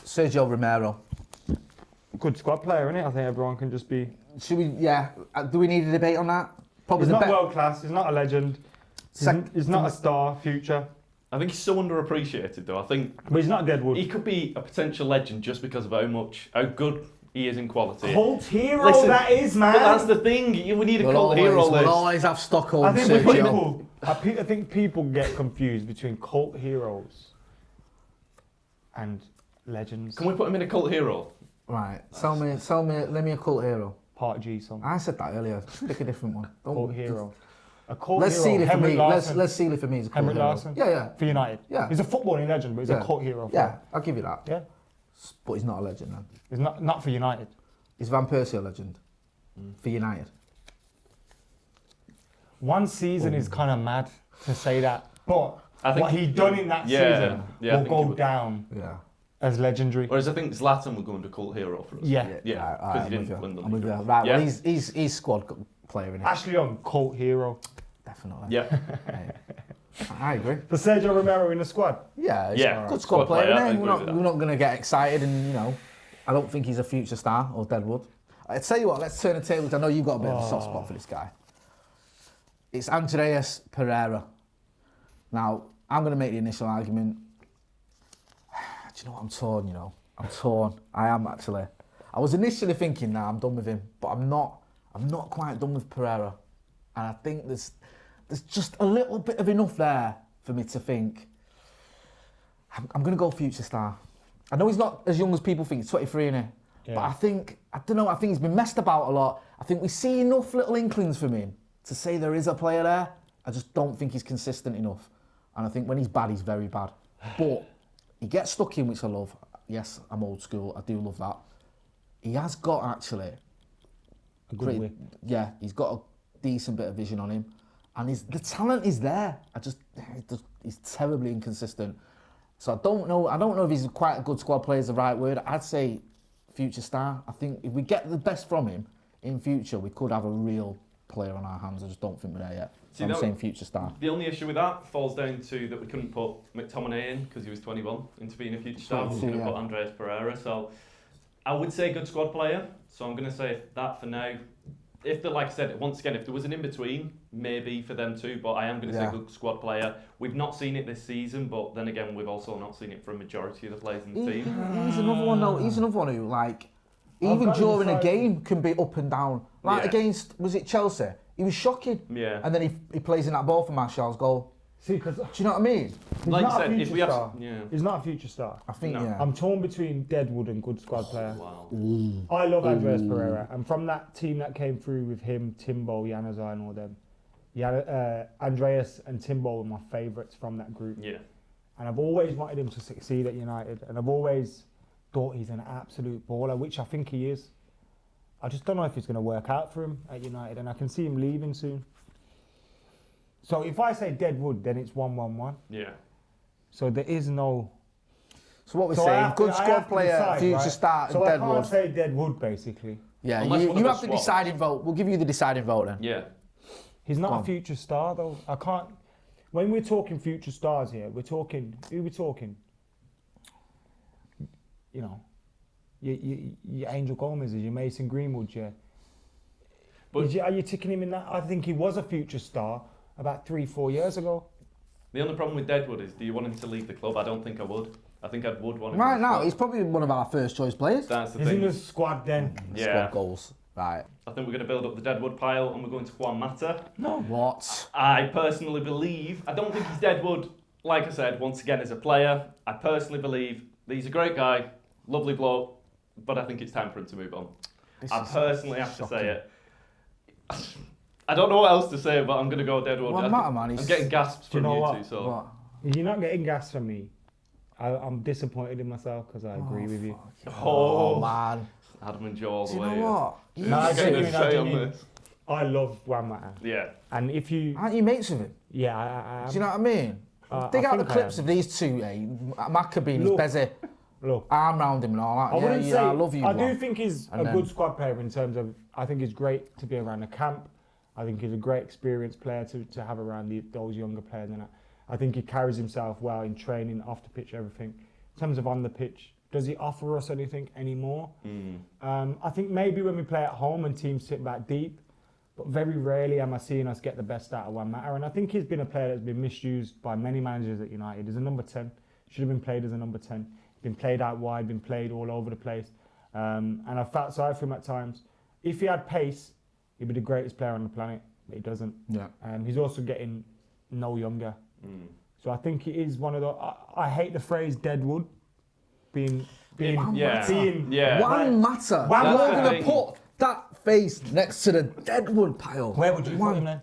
Sergio Romero. Good squad player, isn't it? I think everyone can just be. Should we? Yeah. Do we need a debate on that? Probably He's the not best. world class. He's not a legend. He's not a star, future. I think he's so underappreciated, though. I think But he's not a Deadwood. he could be a potential legend just because of how good he is in quality. Cult hero, Listen, that is, man. But that's the thing. We need a cult hero We'll list. always have Stockholm I think Sergio. I think people get confused between cult heroes and legends. Can we put him in a cult hero? Right. Tell me, let me a cult hero. Part G song. I said that earlier. Pick a different one. Don't- Cult hero. A cult Let's hero. seal it for Henrik me. Larsson. Let's seal it for me as a cult Henrik hero. Larsson? Yeah. For United. Yeah. He's a footballing legend, but he's Yeah. a cult hero. Yeah, I'll give you that. Yeah. But he's not a legend, man. He's not for United. Is Van Persie a legend for United? One season is kind of mad to say that, but I think what he done in that yeah, season yeah, I will think he go would. down Yeah. as legendary. Whereas I think Zlatan will go into cult hero for us. Yeah. Yeah, Right, because he I'm didn't with win the you. I'm with league. you. Right, Yeah. well, he's squad player, isn't he? Ashley Young, cult hero. Definitely. Yeah. Hey, I agree. For Sergio Romero in the squad. Yeah, it's Yeah, a good squad squad player. player, I innit? agree We're not, with that. we're not going to get excited, and I don't think he's a future star or Deadwood. I tell you what, let's turn the tables. I know you've got a bit of a soft spot for this guy. It's Andreas Pereira. Now, I'm going to make the initial argument. Do you know what? I'm torn. I'm torn. I am actually. I was initially thinking, nah, I'm done with him, but I'm not quite done with Pereira, and I think there's just a little bit of enough there for me to think I'm going to go future star. I know he's not as young as people think. He's 23, innit? Yeah. But I think he's been messed about a lot. I think we see enough little inklings from him to say there is a player there. I just don't think he's consistent enough. And I think when he's bad, he's very bad. But he gets stuck in, which I love. Yes, I'm old school. I do love that. He has got actually A good way. yeah, he's got a decent bit of vision on him, and the talent is there. He's terribly inconsistent. So I don't know if he's quite a good squad player is the right word. I'd say future star. I think if we get the best from him in future, we could have a real player on our hands. I just don't think we're there yet. So I'm saying future star. The only issue with that falls down to that we couldn't put McTominay in because he was 21 into being a future star. We couldn't put Andreas Pereira. So I would say good squad player. So I'm going to say that for now. If like I said, once again, if there was an in-between, maybe for them too, but I am going to say good squad player. We've not seen it this season, but then again, we've also not seen it for a majority of the players in the team. He's another one though. He's another one who, like, even got to during a decide- game, can be up and down. Like Yeah. against, was it Chelsea? He was shocking. Yeah. And then he plays in that ball for Martial's goal. See, because Do you know what I mean? he's Like you not a said, if future we have, star. yeah. He's not a future star. I think, No. yeah. I'm torn between Deadwood and good squad player. Wow. I love Andreas Pereira, and from that team that came through with him, Timbo, Januzaj, and all them, Andreas and Timbo were my favourites from that group. Yeah. And I've always wanted him to succeed at United, and I've always thought he's an absolute baller, which I think he is. I just don't know if it's going to work out for him at United, and I can see him leaving soon. So if I say Deadwood, then it's 1-1-1. Yeah. So there is no... So what we're So I saying, have good to- I squad have to player, decide, future right? start, So and I can't Deadwood. say Deadwood, basically. Yeah, Unless you one of have us the swaps. deciding vote. We'll give you the deciding vote then. Yeah. He's Go not on. a future star, though. I can't... When we're talking future stars here, we're talking... Who we talking? You know, your Angel Gomez's, your Mason Greenwood, But- are you ticking him in that? I think he was a future star about 3-4 years ago. The only problem with Deadwood is, do you want him to leave the club? I don't think I would. I think I would want him. Right in the now, squad. he's probably one of our first choice players. That's the He's in thing. the squad then. Yeah. Squad goals. Right. I think we're going to build up the Deadwood pile, and we're going to Juan Mata. What? I personally believe, I don't think he's Deadwood, like I said, once again as a player. I personally believe that he's a great guy, lovely bloke, but I think it's time for him to move on. I personally have to say it. I don't know what else to say, but I'm going to go Deadwood. Juan Mata, man, he's- I'm getting gasps Do you from know you what? two, so... What? You're not getting gas from me. I'm disappointed in myself because I agree with you. Oh, man. Adam and Joe all Do the you way. know what? Yeah. No, I Who's getting genuinely- a I say on genuinely- this? I love Juan Mata. Yeah. And if you... Aren't you mates with him? Yeah, I am. Do you know what I mean? I Dig out the think I clips am. of these two, Maccabee and Look. Bezzy, Look, arm round him and all that. I wouldn't yeah, say... I love you. I do Juan. think he's And a then- good squad player in terms of... I think it's great to be around the camp. I think he's a great experienced player to have around those younger players. And I think he carries himself well in training, off the pitch, everything. In terms of on the pitch, does he offer us anything anymore? I think maybe when we play at home and teams sit back deep, but very rarely am I seeing us get the best out of Juan Mata. And I think he's been a player that's been misused by many managers at United. As a number 10, should have been played as a number 10. Been played out wide, been played all over the place. And I felt sorry for him at times. If he had pace, he'd be the greatest player on the planet, but he doesn't. Yeah. He's also getting no younger. So I think he is one of the... I hate the phrase Deadwood being... Yeah. being Yeah. One matter. One You're matter. going to put that face next to the Deadwood pile. Where would you put him then?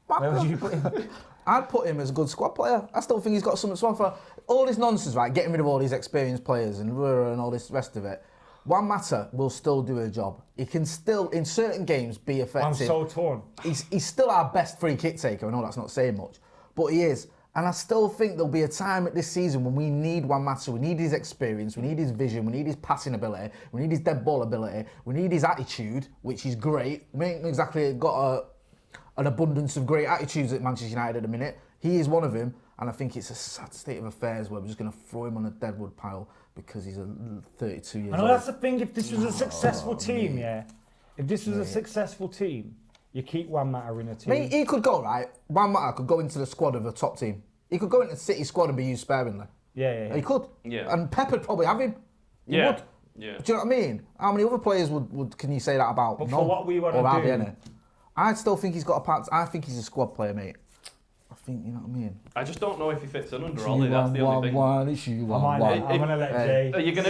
Where would you put him? I'd put him as a good squad player. I still think he's got something to offer. All this nonsense, right? Getting rid of all these experienced players and all this rest of it. Juan Mata will still do a job. He can still, in certain games, be effective. I'm so torn. He's still our best free kick taker. I know that's not saying much, but he is. And I still think there'll be a time at this season when we need Juan Mata. We need his experience. We need his vision. We need his passing ability. We need his dead ball ability. We need his attitude, which is great. We ain't exactly got an abundance of great attitudes at Manchester United at the minute. He is one of them. And I think it's a sad state of affairs where we're just going to throw him on a Deadwood pile because he's a 32 years I know old. that's the thing. If this was a successful team, if this was a successful team, you keep Juan Mata in a team. Mate, he could go, right? Juan Mata could go into the squad of a top team. He could go into the City squad and be used sparingly. Yeah. He could. Yeah. And Pep would probably have him. He Yeah. would. Yeah. Do you know what I mean? How many other players would can you say that about? But None. for what we wanna Or hardly do- any. I still think he's got a part. I think he's a squad player, mate. I think, you know what I mean? I just don't know if he fits in under Ollie, that's the only thing. It's you, I'm gonna let Hey. Are Jay. you gonna?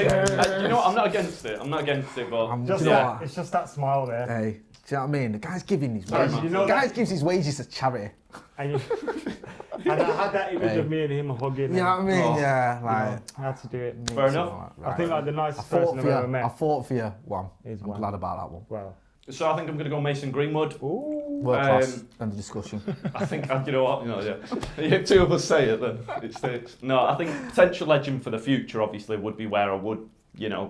You know what? I'm not against it. I'm not against it, but Just do you know that, what? it's just that smile there. Hey, do you know what I mean? The guy's giving his Sorry, wages. man. You know the guy that- gives his wages to charity. And, and I had that image Hey. of me and him hugging. You know what I mean? Oh. Yeah, and, like. I had to do it. Fair enough. I think like the I nicest fought person for I've you. ever I met. fought for you. One. Is I'm Juan. glad about that one. Wow. so I think I'm gonna go Mason Greenwood. Ooh. World class. Um, End of discussion. I think you know what, yeah. If two of us say it, then it sticks. No, I think potential legend for the future obviously would be where I would,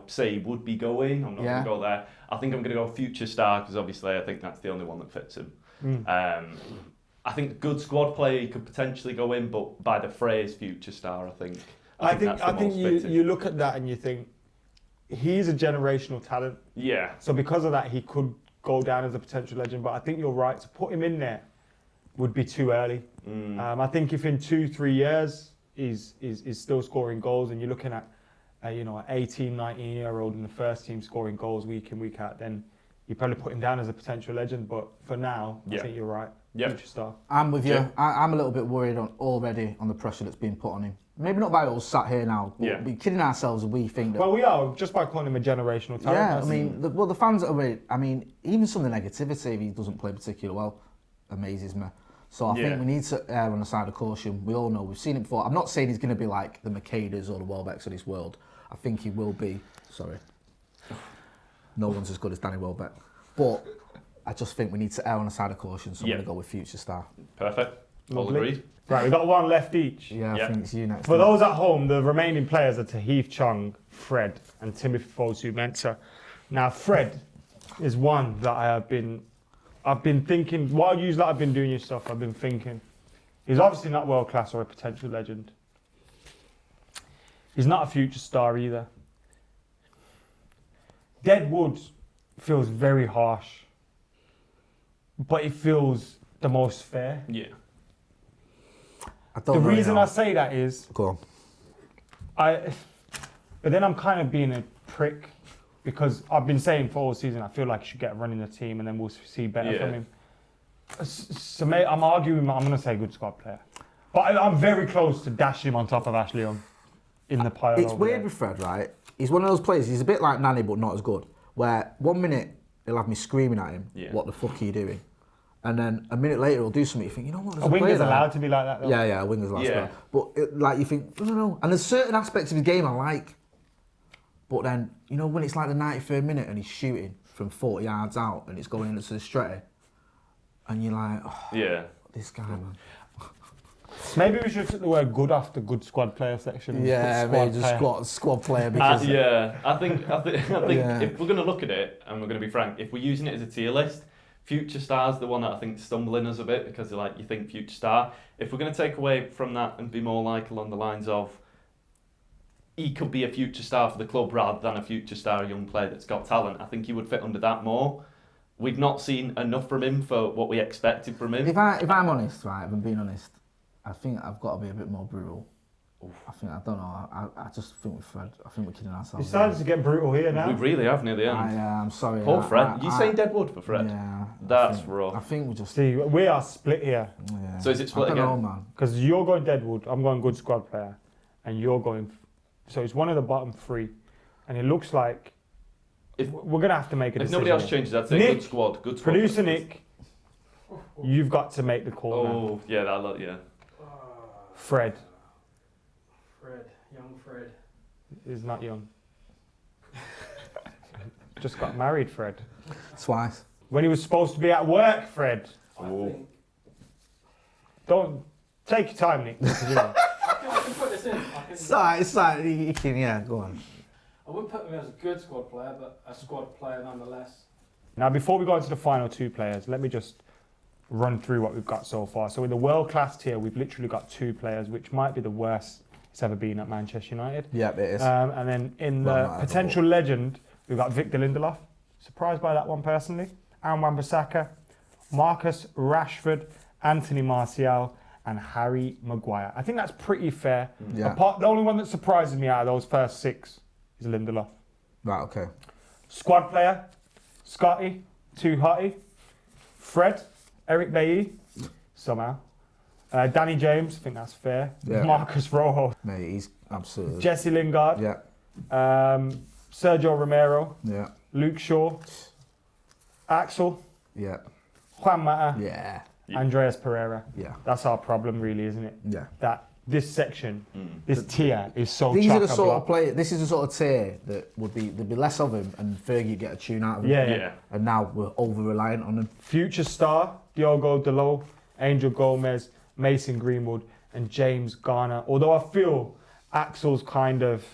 say he would be going. I'm not Yeah. going to go there. I think I'm going to go future star because obviously I think that's the only one that fits him. I think good squad player he could potentially go in, but by the phrase future star, I think that's the most fitting. you look at that and you think he's a generational talent. Yeah. So because of that, he could go down as a potential legend. But I think you're right. To put him in there would be too early. I think if in 2-3 years he's still scoring goals, and you're looking at an 18, 19-year-old in the first team scoring goals week in, week out, then you probably put him down as a potential legend. But for now, I Yeah. think you're right. Yeah. Future star. I'm with you. Yeah. I'm a little bit worried already on the pressure that's being put on him. Maybe not by us sat here now. But Yeah. we're kidding ourselves and we think that. Well, we are just by calling him a generational talent. yeah, I That's- mean, the fans are really. I mean, even some of the negativity if he doesn't play particularly well amazes me. So I Yeah. think we need to err on the side of caution. We all know we've seen it before. I'm not saying he's going to be like the Makedas or the Welbecks of this world. I think he will be. Sorry. No one's as good as Danny Welbeck. But I just think we need to err on the side of caution, so I'm Yeah. going to go with future star. Perfect. All Lovely. agreed. Right, we've got one left each. Yeah, Yeah. I think it's you next. For those at home, the remaining players are Tahith Chong, Fred, and Timothy Fosu-Mensah. Now, Fred is one that I've been thinking, while you lot have been doing your stuff, I've been thinking, he's obviously not world class or a potential legend. He's not a future star either. Deadwood feels very harsh, but it feels the most fair. Yeah. I don't The know, reason you know. I say that is, Go on. but then I'm kind of being a prick because I've been saying for all season I feel like he should get a run in the team and then we'll see better Yeah. from him. So mate, I'm arguing. I'm going to say good squad player, but I'm very close to dashing him on top of Ashley Young in the pile. It's over weird there. with Fred, right? He's one of those players, he's a bit like Nani, but not as good. Where 1 minute he'll have me screaming at him, Yeah. what the fuck are you doing? And then a minute later he'll do something, you think, you know what, there's A player winger's there. allowed to be like that though. Yeah, a winger's allowed to Yeah. be. But like you think, no. And there's certain aspects of his game I like. But then, you know, when it's like the 93rd minute and he's shooting from 40 yards out and it's going into the straight, and you're like, oh, Yeah. this guy, man. Maybe we should take the word good off the good squad player section. and Yeah, put maybe just player. squad player because Yeah, I think Yeah. if we're going to look at it, and we're going to be frank, if we're using it as a tier list, future star's the one that I think is stumbling us a bit because like you think future star. If we're going to take away from that and be more like along the lines of he could be a future star for the club rather than a future star young player that's got talent, I think he would fit under that more. We've not seen enough from him for what we expected from him. if I'm honest, right, if I'm being honest, I think I've got to be a bit more brutal. I don't know. I just think with Fred, I think we're kidding ourselves. It's starting to get brutal here now. We really have near the end. I'm sorry. Poor Fred. You saying Deadwood for Fred? Yeah. That's I rough. think we just. See, we are split here Yeah. So is it split I don't again? know, man. because you're going Deadwood, I'm going good squad player, and you're going. So it's one of the bottom three, and it looks like we're gonna have to make a If decision. nobody else here. changes, I'd say Nick, good squad. Producer Nick, you've got to make the call now. Oh yeah, that look yeah. Fred Young Fred. is not young. Just got married, Fred. Twice. When he was supposed to be at work, Fred. I think Don't take your time, Nick. because, you know. I can put this in. It's like you can, yeah, go on. I wouldn't put him as a good squad player, but a squad player nonetheless. Now, before we go into the final two players, let me just run through what we've got so far. So, in the world class tier, we've literally got two players, which might be the worst it's ever been at Manchester United. Yeah, it is. And then in Well, the not ever, potential legend, we've got Victor Lindelof. Surprised by that one personally. Aaron Wan-Bissaka, Marcus Rashford, Anthony Martial, and Harry Maguire. I think that's pretty fair. Yeah. The only one that surprises me out of those first six is Lindelof. Right, okay. Squad player, Scotty, Too Hotty, Fred, Eric Bailly, somehow. Danny James, I think that's fair. Yeah. Marcus Rojo, Mate, he's absolutely. Jesse Lingard, Yeah, Sergio Romero, yeah, Luke Shaw, Axel, yeah, Juan Mata, yeah, Andreas Pereira. yeah, That's our problem, really, isn't it? yeah. That this section, this tier is so These are the sort chock-a-block. of play. This is the sort of tier that would be there'd be less of him, and Fergie would get a tune out of him. Yeah, Yeah. And now we're over reliant on him. Future star, Diogo Dalot, Angel Gomez, Mason Greenwood, and James Garner. Although I feel Axel's kind of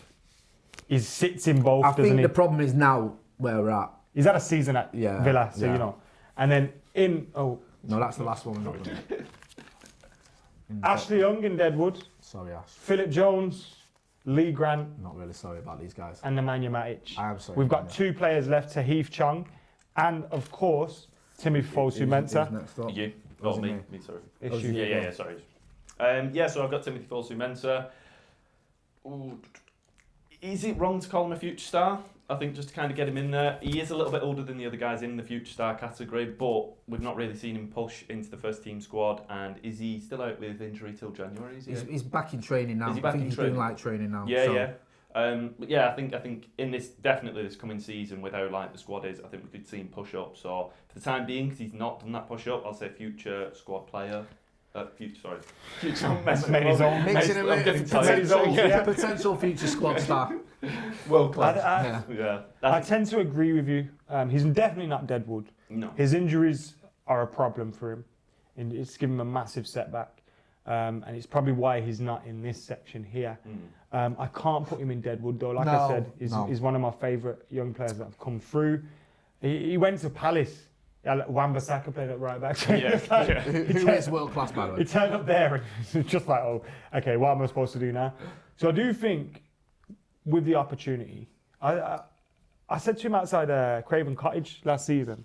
sits in both, I doesn't think he? the problem is now where we're at. He's had a season at Yeah, Villa, so yeah. you know. And then No, that's the last one we're not done. Ashley Young in Deadwood, Sorry, Ash. Philip Jones, Lee Grant, I'm not really sorry about these guys. and Nemanja Matic. I am sorry. We've got Nemanja. two players left, Tahith Chong, and of course, Timmy Who's Fosu-Mensah. next up? You. Was Oh, it me. me? Me, sorry. Issue. Yeah, sorry. Yeah, so I've got Timothy Fosu-Mensah. Ooh, is it wrong to call him a future star? I think just to kind of get him in there. He is a little bit older than the other guys in the future star category, but we've not really seen him push into the first team squad. And is he still out with injury till January? Is he? He's back in training now. Is he I back think in he's training? doing light training now. Yeah, so. yeah. But yeah, I think in this coming season with how light the squad is, I think we could see him push up. So for the time being, because he's not done that push up, I'll say future squad player. Future messing Made his own. Mixing I'm it getting with tired. potential future squad star. World class. Yeah. Yeah. I tend to agree with you. He's definitely not Deadwood. No. His injuries are a problem for him, and it's given him a massive setback. And it's probably why he's not in this section here. I can't put him in Deadwood though. Like I No, said, no. he's one of my favourite young players that have come through. He went to Palace. Wan-Bissaka played at right back. Who is world class, by the way? He turned up there and it's just like, oh, okay, what am I supposed to do now? So I do think with the opportunity, I said to him outside Craven Cottage last season,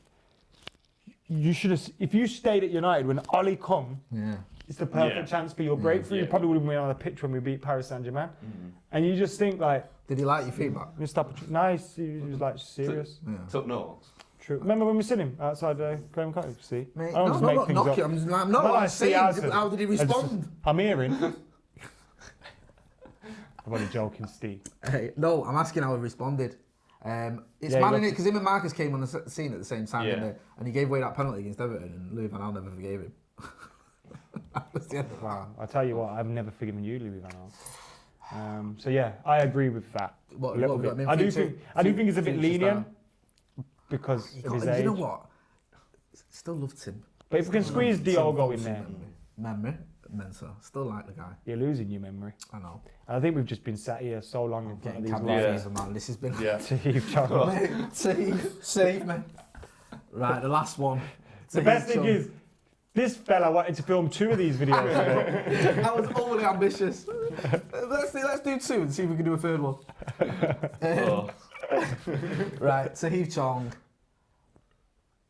you should have, if you stayed at United when Ollie come, Yeah. it's the perfect chance for your breakthrough. You probably would have been on the pitch when we beat Paris Saint-Germain. And you just think like, Did he like your feedback? missed opportunity. Nice, he was like serious. Yeah. Took notes. True. Remember when we seen him outside Craven Cottage? See, Mate, I don't no, just no, make not things knock up. you. I'm Not I'm like saying, Seattle. how did he respond? I'm hearing. I'm only joking, Steve. Hey, no, I'm asking how he responded. It's Yeah, mad, he innit? got- Because him and Marcus came on the scene at the same time, Yeah. didn't they? And he gave away that penalty against Everton, and Louis van Gaal never forgave him. That was the end of it. Wow, I tell you what, I've never forgiven you, Louis van Gaal. So yeah, I agree with that. What- a little what- bit. I mean, I do future- think it's a bit future lenient star. because You of his got- age. You know what? Still loved him. But if we can squeeze Diogo in there, Memory. Mensa. Still like the guy. you're losing your memory. I know. And I think we've just been sat here so long in front of Getting these cabin lights. fever, man. This has been. Yeah. Steve Charles. Mate, save me. Right, the last one. The best thing is, this fella wanted to film 2 of these videos today. I was overly ambitious. Let's do 2 and see if we can do a third one. Oh. Right, Tahith Chong.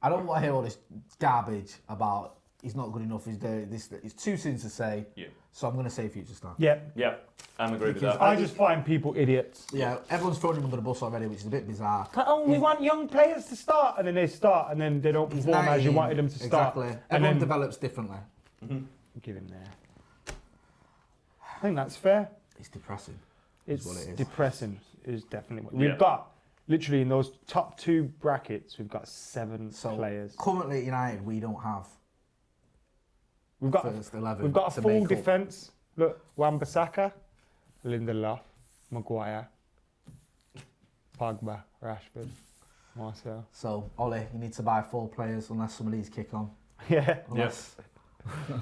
I don't want to hear all this garbage about he's not good enough. He's there. This. It's too soon to say. Yeah. So I'm going to say future star. Yeah, Yeah. I'm agree with Because that. I just find people idiots. Yeah, everyone's throwing him under the bus already, which is a bit bizarre. Oh, we want young players to start, and then they start, and then they don't He's perform as you 19, wanted them to start. Exactly. And Everyone then develops differently. give him there. I think that's fair. It's depressing. It's what it is. depressing. Is definitely what Yeah. we've got. Literally in those top 2 brackets, we've got 7 So players. currently at United, we don't have We've got first 11. we've got a to full make up. defence. Look, Wan-Bissaka, Lindelof, Maguire, Pogba, Rashford, Marcel. So Ollie, you need to buy 4 players unless some of these kick on. Yeah, Unless,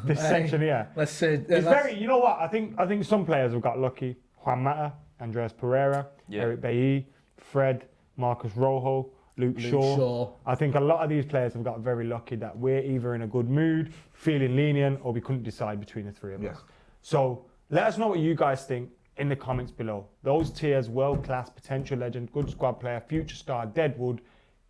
this section here. Let's say It's very. You know what? I think some players have got lucky. Juan Mata, Andreas Pereira, Yeah. Eric Bailly, Fred, Marcus Rojo, Luke Shaw. I think a lot of these players have got very lucky that we're either in a good mood, feeling lenient, or we couldn't decide between the 3 of Yeah. us. So let us know what you guys think in the comments below. Those tiers: world class, potential legend, good squad player, future star, Deadwood.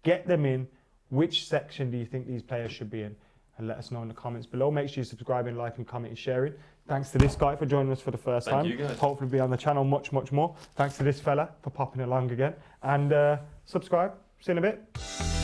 Get them in. Which section do you think these players should be in? And let us know in the comments below. Make sure you subscribe, like, and comment, and sharing. Thanks to this guy for joining us for the first Thank time. you, guys. Hopefully be on the channel much more. Thanks to this fella for popping along again. And subscribe. See you in a bit.